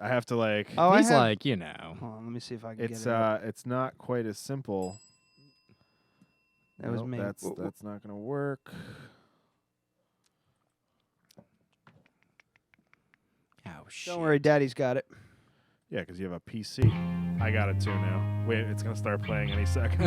have to like. Oh, He's I have, like, you know. Hold on, let me see if I can It's get it. Up. it's not quite as simple. That was Nope, me. That's not gonna work. Oh shit. Don't worry, Daddy's got it. Yeah, because you have a PC. I got it too now. Wait, it's gonna start playing any second.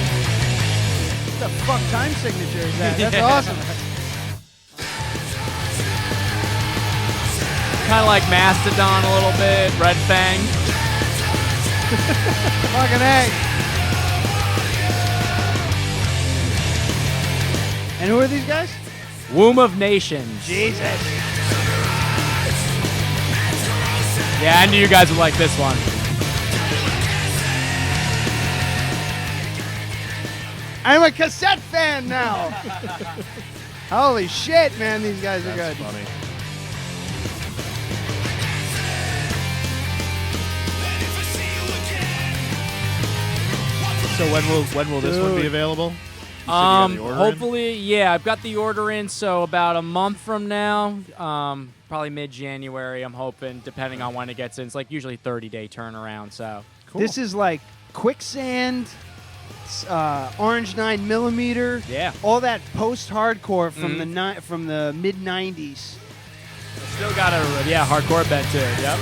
What the fuck time signature is that? That's awesome. Kind of like Mastodon a little bit. Red Fang. Fucking A. And who are these guys? Womb of Nations. Jesus. Yeah, I knew you guys would like this one. I'm a cassette fan now. Holy shit, man, these guys are That's good. funny. So when will this one be available? You said you got the order in? Hopefully, yeah, I've got the order in, so about a month from now, probably mid-January, I'm hoping, depending on when it gets in. It's like usually 30-day turnaround, so. Cool. This is like Quicksand, Orange 9mm. Yeah. All that post-hardcore from from the mid-90s. Still got a, hardcore bent to it, yep.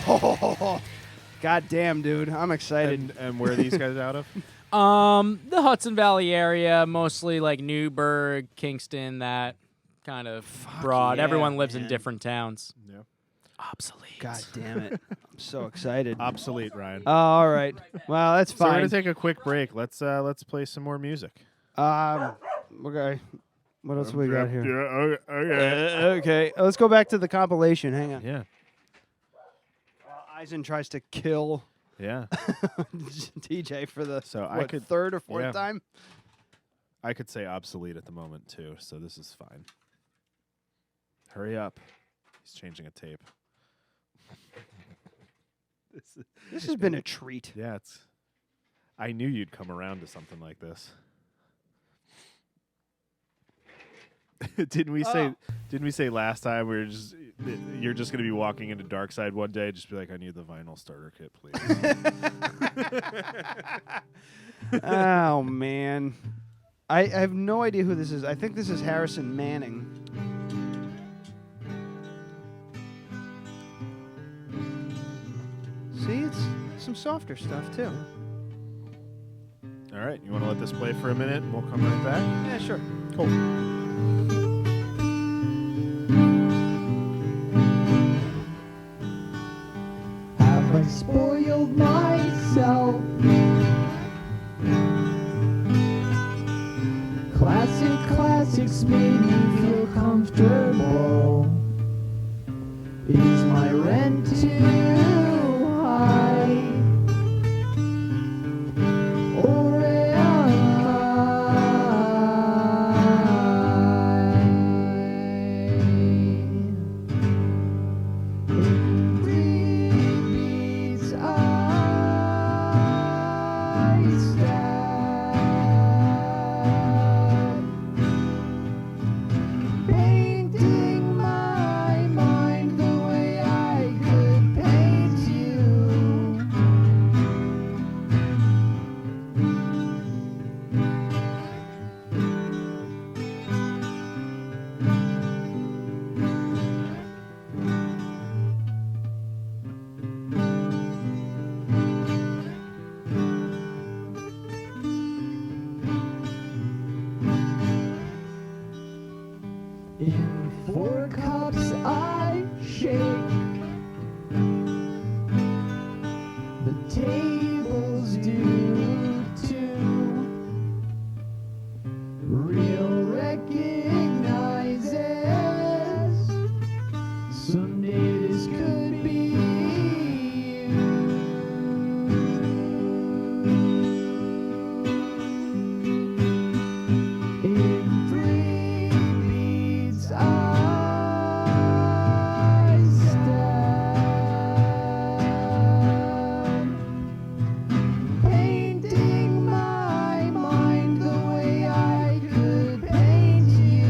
Oh, god damn, dude. I'm excited. And where are these guys out of? The Hudson Valley area, mostly like Newburgh, Kingston, that kind of broad. yeah, Everyone lives in man. different towns. Yeah. Obsolete. God damn it. I'm so excited. Obsolete, Ryan. Oh, all right. Well, that's So we're fine. gonna take a quick break. Let's play some more music. Okay. What else we got here? Yeah, okay. Okay. Let's go back to the compilation. Hang on. Yeah. Eisen tries to kill Yeah. TJ for the So I could third or fourth yeah. time. I could say obsolete at the moment too, so this is fine. Hurry up. He's changing a tape. This has been a treat. Yeah, I knew you'd come around to something like this. Didn't we say last time you're just going to be walking into Darkside one day, just be like, I need the vinyl starter kit, please. Oh man. I have no idea who this is. I think this is Harrison Manning. See, it's some softer stuff too. All right, you want to let this play for a minute and we'll come right back? Yeah, sure. Cool. Have I spoiled myself? Classics made me feel comfortable. Is my rent too high? Or painting my mind the way I could paint you. In 4 cups I shake the tables do too. Real recognizes someday this could be you. In 3 beats I stand, painting my mind the way I could paint you.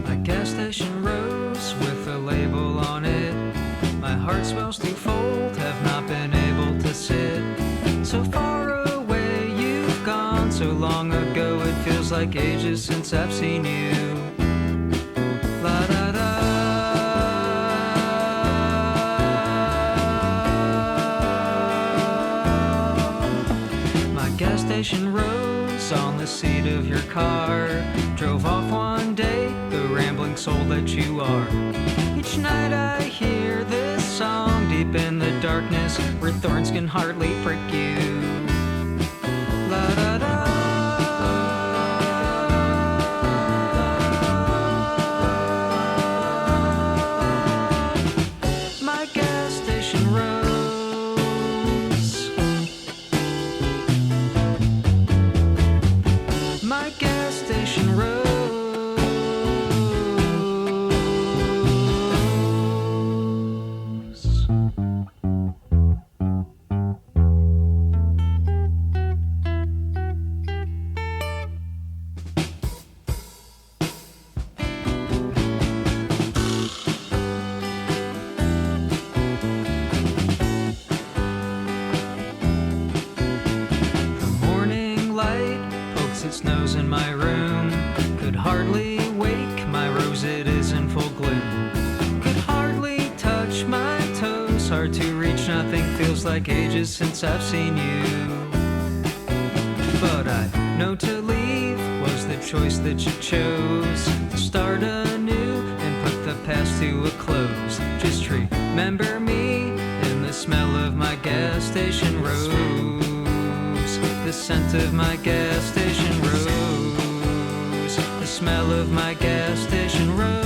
My gas station rose with a label on it. My heart swells to fold, have not been able to sit. So far away you've gone, so long ago it feels like ages since I've seen you. La da da. My gas station rose on the seat of your car. Drove off one day, the rambling soul that you are. Each night I hear this song deep in the darkness, where thorns can hardly prick you. La da da. like ages since I've seen you. But I know to leave was the choice that you chose. To start anew and put the past to a close. Just remember me in the smell of my gas station rose. The scent of my gas station rose. The smell of my gas station rose.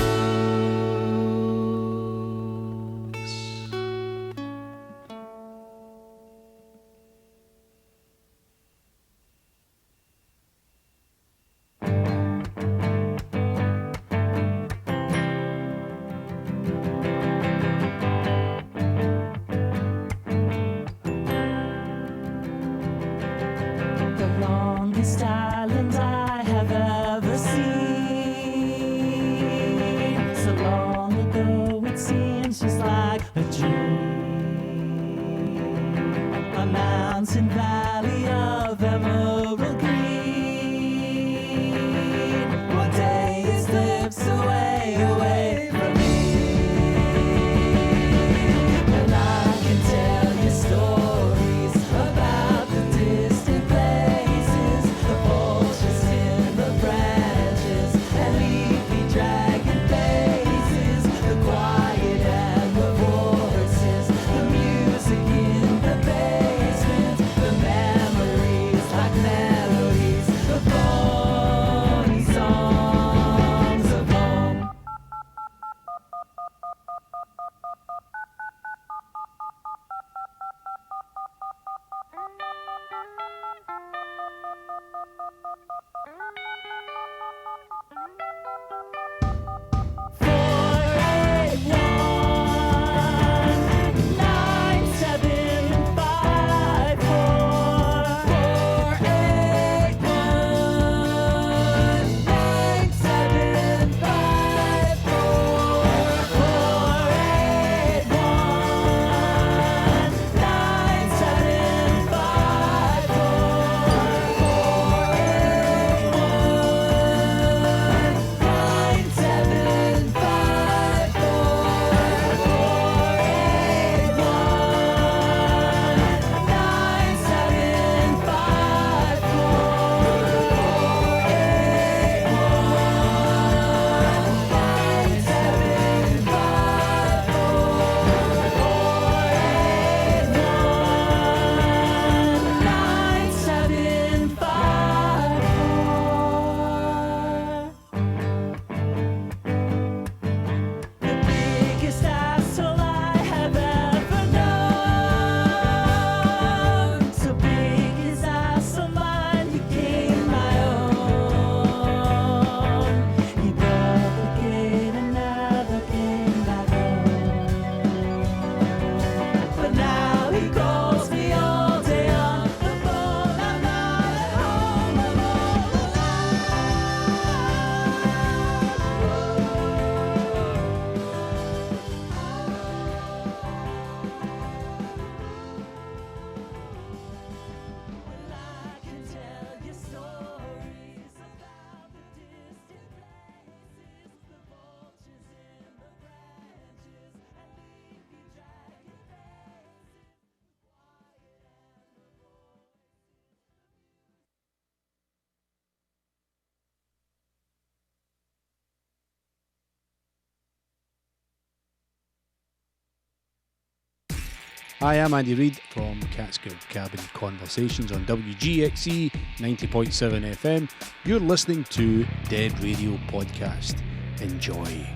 Hi, I'm Andy Reid from Catskill Cabin Conversations on WGXE 90.7 FM. You're listening to Dead Radio Podcast. Enjoy.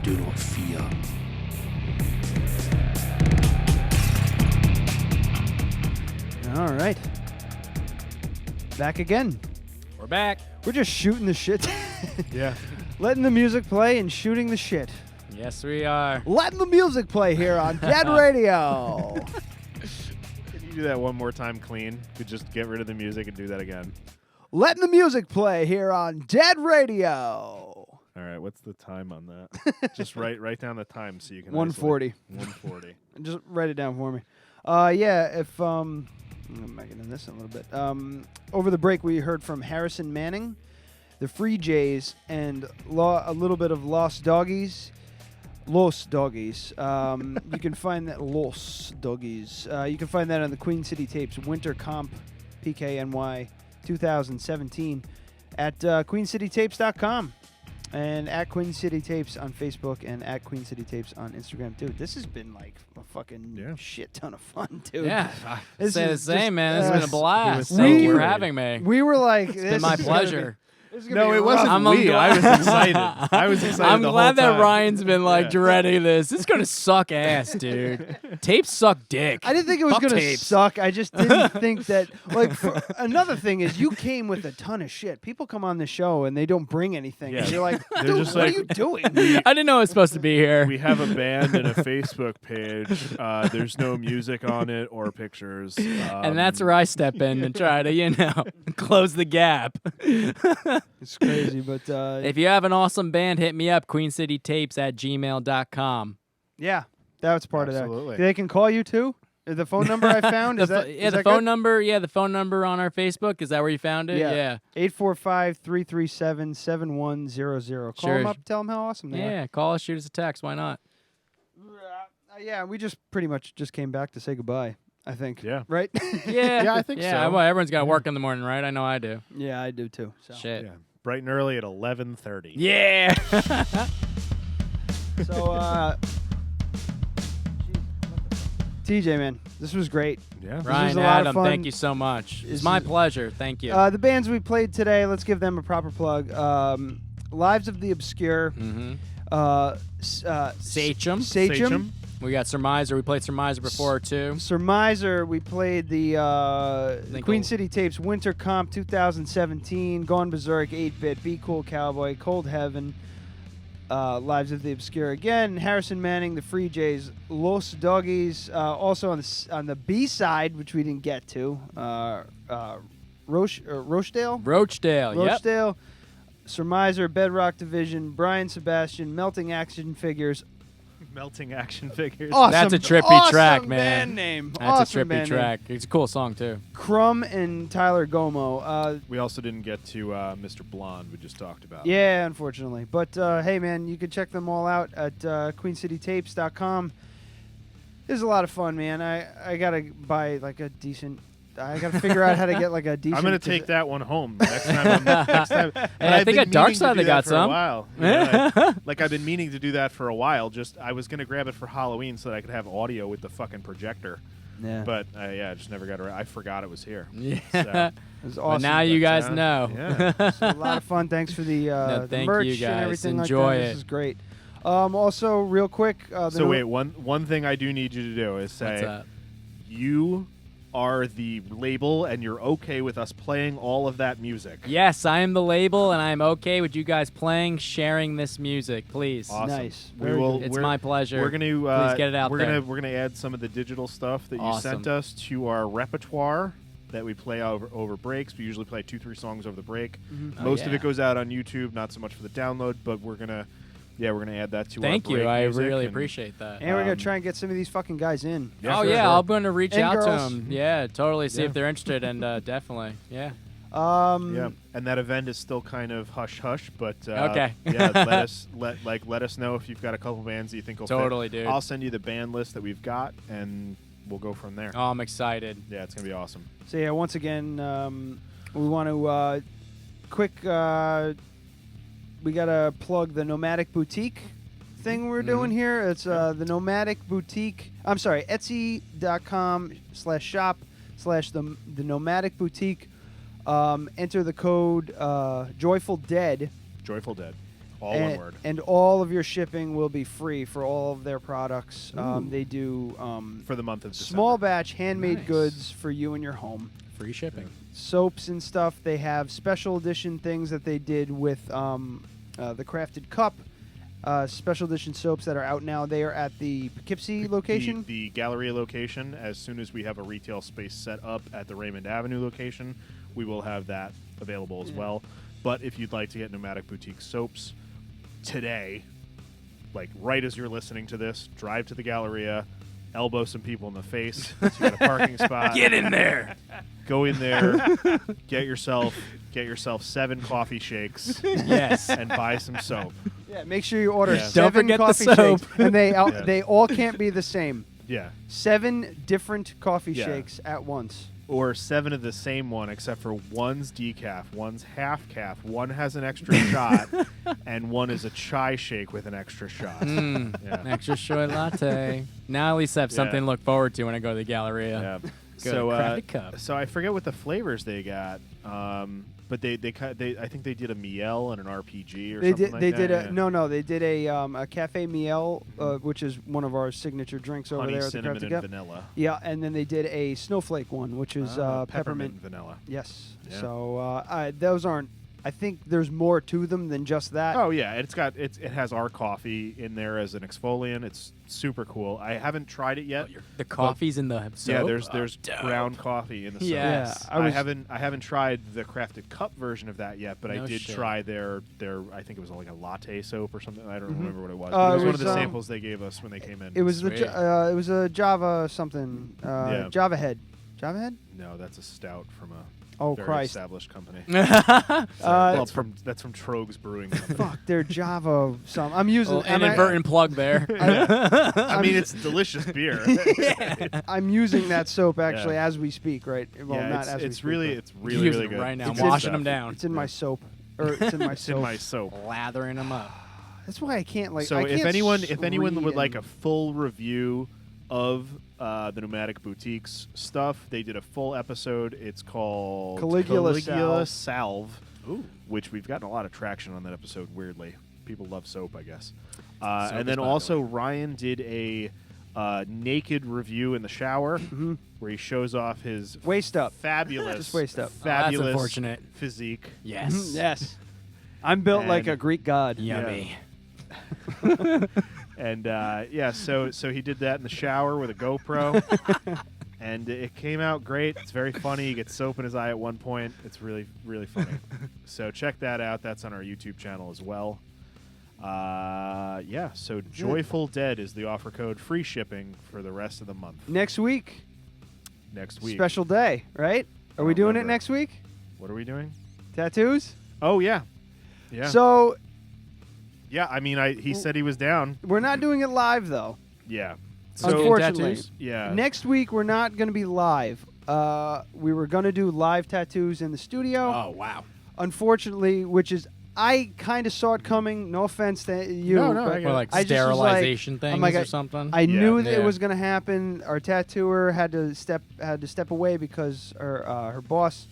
Do not fear. All right. Back again. We're back. We're just shooting the shit. Yeah. Letting the music play and shooting the shit. Yes, we are. Letting the music play here on Dead Radio. Can you do that one more time clean? Could just get rid of the music and do that again. Letting the music play here on Dead Radio. All right, what's the time on that? Just write down the time so you can. 1:40. 1:40. Just write it down for me. Yeah, if I'm making this a little bit. Over the break, we heard from Harrison Manning, the Free Jays, and a little bit of Lost Doggies. Los Doggies. You can find that Los Doggies. You can find that on the Queen City Tapes Winter Comp PKNY 2017 at queencitytapes.com and at Queen City Tapes on Facebook and at Queen City Tapes on Instagram. Dude, this has been like a fucking shit ton of fun, dude. Yeah, This say the is same, just- man. This has been a blast. we- Thank you for having me. We were like, It's been my pleasure. No, it wasn't I was excited. I was excited I'm the glad whole that time. Ryan's been like dreading this. It's gonna suck ass, dude. Tapes suck dick. I didn't think it was Fuck going to tapes. suck. I just didn't think that. Like, another thing is, you came with a ton of shit. People come on the show and they don't bring anything. Yeah. And you're like, They're dude, just what like- are you doing? I didn't know I was supposed to be here. We have a band and a Facebook page. There's no music on it or pictures. And that's where I step in and try to, close the gap. It's crazy, but if you have an awesome band, hit me up, queencitytapes@gmail.com. yeah, that was part Absolutely. of that. They can call you too. The phone number I found is that the phone number. Yeah, the phone number on our Facebook. Is that where you found it? Yeah. 845-337-7100. Call them up. Tell them how awesome they are. Yeah, call us, shoot us a text. Why not? Yeah, we just pretty much just came back to say goodbye. I think. Yeah. Right. Yeah, I think so. Well, everyone's got to work in the morning, right? I know I do. Yeah, I do too. So. Shit. Yeah. Bright and early at 11:30. Yeah. So, TJ, man, this was great. Yeah. This was Ryan, a lot of Adam, fun. thank you so much. It's my pleasure. Thank you. The bands we played today, let's give them a proper plug. Lives of the Obscure. Sachem. We got Surmiser. We played Surmiser before, too. Surmiser, we played the Queen City Tapes Winter Comp 2017, Gone Berserk, 8-Bit, Be Cool Cowboy, Cold Heaven, Lives of the Obscure again, Harrison Manning, the Free Jays, Los Doggies, also on the B side, which we didn't get to, Rochdale? Rochdale. Surmiser, Bedrock Division, Brian Sebastian, Melting Action Figures. Melting Action Figures. Awesome, That's a trippy track, awesome man. Band name. That's Awesome a trippy band track. It's a cool song, too. Crumb and Tyler Gomo. We also didn't get to Mr. Blonde we just talked about. Yeah, unfortunately. But, hey, man, you can check them all out at queencitytapes.com. This is a lot of fun, man. I got to buy, like, a decent... I got to figure out how to get, like, a decent... I'm going to take that one home next time. I think at Dark Side they got some. A while. Yeah, like, I've been meaning to do that for a while. Just I was going to grab it for Halloween so that I could have audio with the fucking projector. Yeah. But, I just never got around. I forgot it was here. Yeah. So. It was awesome. But now you guys know. Yeah. It's a lot of fun. Thanks for the, the thank merch you guys. and everything Enjoy like that. it. This is great. Also, real quick... wait, one thing I do need you to do is say... What's that? You are the label and you're okay with us playing all of that music. Yes, I am the label, and I am okay with you guys sharing this music, please. Awesome. Nice. It's my pleasure. We're going to please get it out there. We're going to add some of the digital stuff that you Awesome. sent us to our repertoire that we play over breaks. We usually play 2-3 songs over the break. Mm-hmm. Most of it goes out on YouTube, not so much for the download, but we're going to add that to Thank our you. break I music really and- appreciate that. And we're going to try and get some of these fucking guys in. Yeah, oh, for yeah. sure. I'm going to reach And out girls. to them. Yeah, totally. See Yeah. if they're interested, and definitely. Yeah. Yeah, and that event is still kind of hush-hush, but Okay. yeah, let us know if you've got a couple bands that you think will Totally, fit. dude. I'll send you the band list that we've got, and we'll go from there. Oh, I'm excited. Yeah, it's gonna be awesome. So, yeah, once again, we want to we got to plug the Nomadic Boutique thing we're doing here. It's the Nomadic Boutique. I'm sorry, Etsy.com/shop/the Nomadic Boutique. Enter the code Joyful Dead. Joyful Dead. All one word. And all of your shipping will be free for all of their products. They do for the month of December. Small batch handmade Nice. goods for you and your home. Free shipping. Soaps and stuff. They have special edition things that they did with the Crafted Cup. Special edition soaps that are out now. They are at the Poughkeepsie location. The Galleria location. As soon as we have a retail space set up at the Raymond Avenue location, we will have that available as well. But if you'd like to get Nomadic Boutique soaps today, like right as you're listening to this, drive to the Galleria, elbow some people in the face. So you got a parking spot. Get in there. Go in there. Get yourself 7 coffee shakes. Yes. And buy some soap. Yeah, make sure you order Yeah. 7 Don't forget the coffee soap. shakes, and they all can't be the same. Yeah. 7 different coffee Yeah. shakes at once. Or 7 of the same one, except for one's decaf, one's half calf, one has an extra shot, and one is a chai shake with an extra shot. An extra soy latte. Now at least I have something to look forward to when I go to the Galleria. Yeah. Good, So, crowded cup. so I forget what the flavors they got, but they I think they did a miel and an RPG or They something did. like They that. did yeah. They did a cafe miel, which is one of our signature drinks over Honey, there at the cinnamon, Crafted and Cup. vanilla. Yeah, and then they did a snowflake one, which is peppermint and vanilla. Yes. Yeah. So those aren't. I think there's more to them than just that. Oh yeah, it has our coffee in there as an exfoliant. It's super cool. I haven't tried it yet. The coffee's in the soap? Yeah, there's dope. ground coffee in the soap. Yes. Yeah, I haven't tried the Crafted Cup version of that yet, but No I did shit. try their I think it was like a latte soap or something. I don't Mhm. remember what it was. Uh, But it was it one of was, the samples they gave us when they came in. It was Sweet. it was a Java something. Yeah. Java Head. Java Head? No, that's a stout from a Oh, very Christ. established company. That's that's from Trogs Brewing. Fuck, they're Java. I'm using An inadvertent plug there. I mean, it's delicious beer. I'm using that soap actually as we speak, right? Well, Yeah, not it's- as we it's speak, really- but- it's really, Using really it good. right now. It's I'm good washing stuff. them down. It's in my soap, or it's in my It's soap. in my soap. Lathering them up. That's why I can't like. So I if can't anyone would like a and- full review of the Pneumatic Boutiques stuff, they did a full episode. It's called Caligula Salve, which we've gotten a lot of traction on that episode. Weirdly, people love soap, I guess. Soap And is then popular. also Ryan did a naked review in the shower where he shows off his Waist up. fabulous, Just waist up. fabulous, unfortunate. physique. Yes. Yes. I'm built like And- a Greek god. Yummy. And so he did that in the shower with a GoPro, and it came out great. It's very funny. He gets soap in his eye at one point. It's really, really funny. So check that out. That's on our YouTube channel as well. So Joyful Dead is the offer code. Free shipping for the rest of the month. Next week, Next week. special day, right? Are we don't doing it remember. next week? What are we doing? Tattoos? Oh yeah, yeah. So yeah, I mean, he said he was down. we're not doing it live though. Yeah. Unfortunately, tattoos? Yeah. next week we're not going to be live. We were going to do live tattoos in the studio. Oh, wow. Unfortunately, which is I kind of saw it coming. No offense to you. No, but I Or like I just was like- sterilization I'm things like, or something. I knew that Yeah. it was going to happen. Our tattooer had to step away because her boss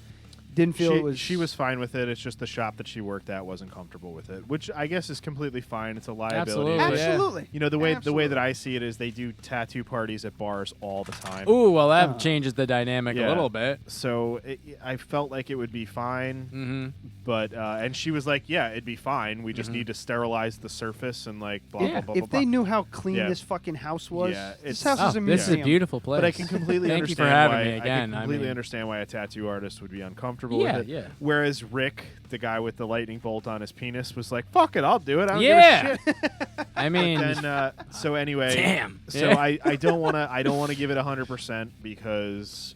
didn't feel it was. She was fine with it. It's just the shop that she worked at wasn't comfortable with it, which I guess is completely fine. It's a liability. Absolutely, but, yeah. Absolutely. You know, the way Absolutely. that I see it is they do tattoo parties at bars all the time. Ooh, well, that changes the dynamic Yeah. a little bit. So I felt like it would be fine, Mm-hmm. but and she was like, "Yeah, it'd be fine. We just need to sterilize the surface and like blah Yeah. blah blah." If blah, they blah. knew how clean Yeah. this fucking house was, Yeah, this it's- house is a This is museum. a beautiful place. But I can completely Thank you understand for having why, me again. I can completely understand why a tattoo artist would be uncomfortable Yeah, with it. yeah. Whereas Rick, the guy with the lightning bolt on his penis, was like, "Fuck it, I'll do it. I don't Yeah. give a shit." I mean, But then, so anyway, damn. So Yeah. I don't want to give it 100% because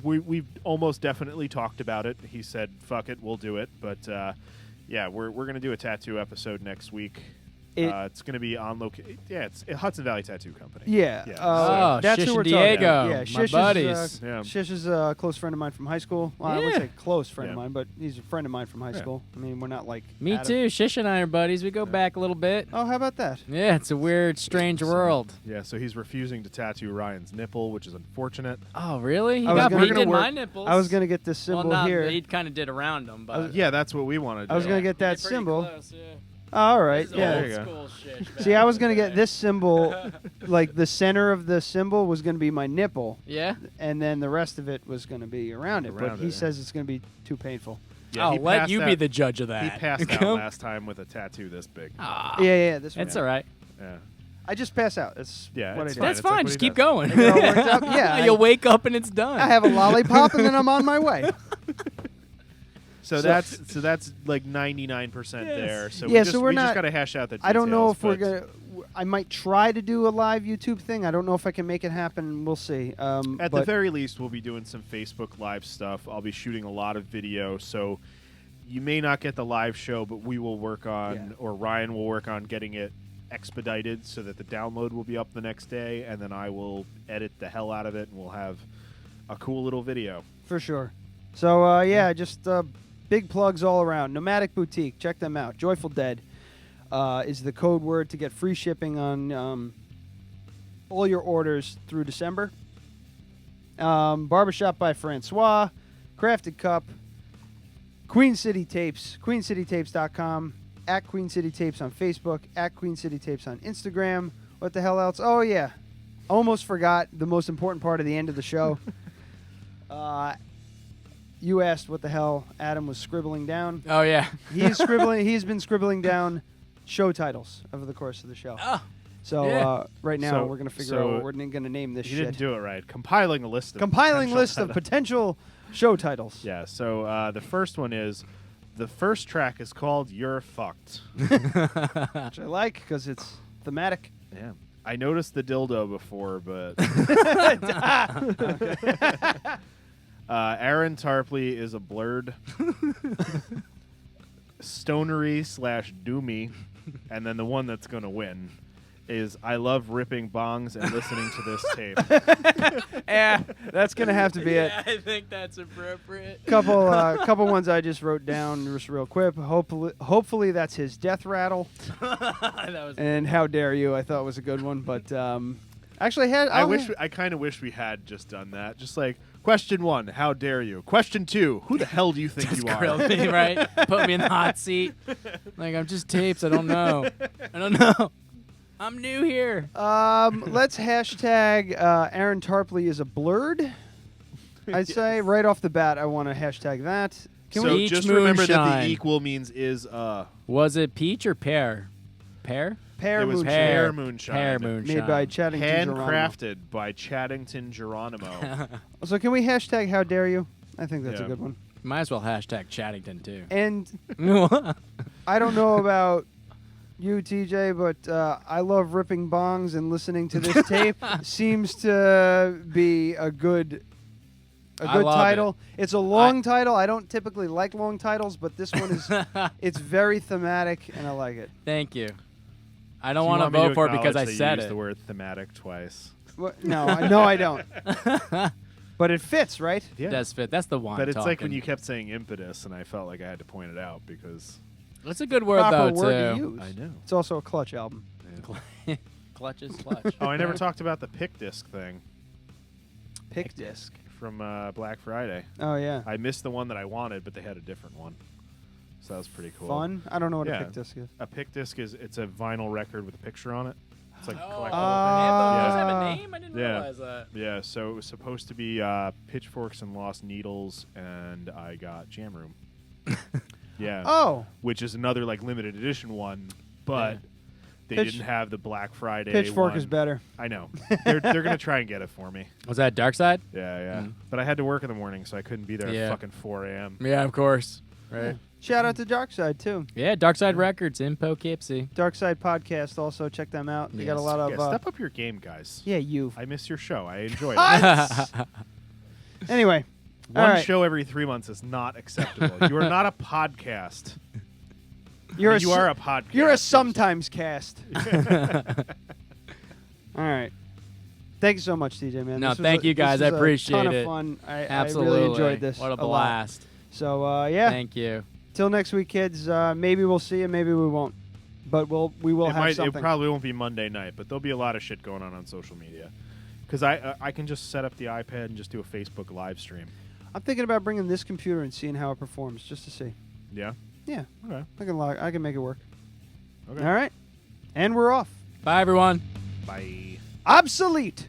we've almost definitely talked about it. He said, "Fuck it, we'll do it." But yeah, we're gonna do a tattoo episode next week. It's gonna be on location. Yeah, it's Hudson Valley Tattoo Company. Yeah, Oh, that's Shish who we're and talking Diego, about. Yeah, my Shish buddies. Is, Yeah. Shish is a close friend of mine from high school. Well, I wouldn't Yeah. say close friend of Yeah. mine, but he's a friend of mine from high Yeah. school. I mean, we're not like me Adam. too. Shish and I are buddies. We go back a little bit. Oh, how about that? Yeah, it's a weird, strange world. Yeah, so he's refusing to tattoo Ryan's nipple, which is unfortunate. Oh, really? He I was got gonna- he We're did gonna my work- nipples. I was gonna get this symbol well, here. He kind of did around them, but Yeah, that's what we want to do. I was gonna get that Pretty symbol. close, yeah. Oh, all right, This is yeah. old There you go. school Shish See, back I was in gonna the get day. this symbol, like the center of the symbol was gonna be my nipple, Yeah. and then the rest of it was gonna be around it. But Around he it, says it's gonna be too painful. Yeah, I'll he let passed you be out- the judge of that. He passed out Come- last time with a tattoo this big. Ah, Yeah, this one. it's all right. Yeah. I just pass out. That's Yeah, what it's I do. fine. That's It's like fine. what Just he keep does. going. I get all worked up. Yeah, You'll wake up and it's done. I have a lollipop and then I'm on my way. So that's like 99% there. So Yeah, we so just, we're we not- just got to hash out the details. I don't know if we're but gonna. I might try to do a live YouTube thing. I don't know if I can make it happen. We'll see. At the but very least, we'll be doing some Facebook Live stuff. I'll be shooting a lot of video. So you may not get the live show, but we will work on, or Ryan will work on getting it expedited so that the download will be up the next day, and then I will edit the hell out of it, and we'll have a cool little video. For sure. So, just big plugs all around. Nomadic Boutique, check them out. Joyful Dead is the code word to get free shipping on all your orders through December. Barbershop by Francois, Crafted Cup, Queen City Tapes, queencitytapes.com, at Queen City Tapes on Facebook, at Queen City Tapes on Instagram. What the hell else? Oh, yeah. Almost forgot the most important part of the end of the show. You asked what the hell Adam was scribbling down. Oh, yeah. He's been scribbling down show titles over the course of the show. Oh. So right now we're going to figure out what we're going to name this shit. You didn't do it right. Compiling a list of potential show titles. Yeah, so the first one is, the first track is called You're Fucked. Which I like because it's thematic. Yeah. I noticed the dildo before, but... Aaron Tarpley is a blurred stonery/doomy, and then the one that's going to win is I love ripping bongs and listening to this tape. Yeah, that's going to have to be it. I think that's appropriate. Couple ones I just wrote down just real quick. Hopefully that's his death rattle. And How Dare You, I thought was a good one, but actually I kind of wish we had just done that. Just like, question 1, how dare you? Question 2, who the hell do you think you are? Grill me, right? Put me in the hot seat. Like, I'm just tapes. I don't know. I'm new here. Let's hashtag Aaron Tarpley is a blurred. I'd say right off the bat, I want to hashtag that. So just remember that the equal means is Was it peach or pear? Pear? Pear it was moonshine. Pear moonshine. Pear moonshine. Made by Chaddington Handcrafted by Chaddington Geronimo. So can we hashtag How Dare You? I think that's a good one. Might as well hashtag Chaddington, too. And I don't know about you, TJ, but I love ripping bongs and listening to this tape. Seems to be a good title. It's a long title. I don't typically like long titles, but this one is it's very thematic, and I like it. Thank you. I don't want to vote for it because I said it. The word thematic twice. No, I don't. But it fits, right? Yeah. It does fit. That's the one. But it's like when you kept saying impetus, and I felt like I had to point it out because that's a good word, proper though. word to use. I know. It's also a Clutch album. Yeah. Clutch is clutch. Oh, I never talked about the pick disc thing. Pick disc from Black Friday. Oh yeah. I missed the one that I wanted, but they had a different one. So that was pretty cool. Fun? I don't know what a pick disc is. A pick disc it's a vinyl record with a picture on it. It's like collectible. Does it have a name? I didn't realize that. Yeah, so it was supposed to be Pitchforks and Lost Needles, and I got Jam Room. Yeah. Oh. Which is another like limited edition one, but they didn't have the Black Friday Pitchfork one. is better. I know. They're gonna try and get it for me. Was that Dark Side? Yeah. But I had to work in the morning, so I couldn't be there at fucking 4 a.m. Yeah, of course. Right. Shout out to Dark Side too. Yeah, Dark Side Records in Poughkeepsie. Dark Side Podcast, also check them out. They got a lot of. Step up your game, guys. Yeah, you. I miss your show. I enjoy it. Anyway, one show every 3 months is not acceptable. You are not a podcast. You are a podcast. You're a sometimes cast. All right. Thank you so much, TJ, man. No, thank you guys. I appreciate it. Ton of fun. Absolutely. I really enjoyed this. What a blast. So, yeah. Thank you. Till next week, kids. Maybe we'll see you, maybe we won't. But we will have something. It probably won't be Monday night, but there'll be a lot of shit going on social media. Because I can just set up the iPad and just do a Facebook live stream. I'm thinking about bringing this computer and seeing how it performs, just to see. Yeah? Yeah. Okay. I can make it work. Okay. All right. And we're off. Bye, everyone. Bye. Obsolete.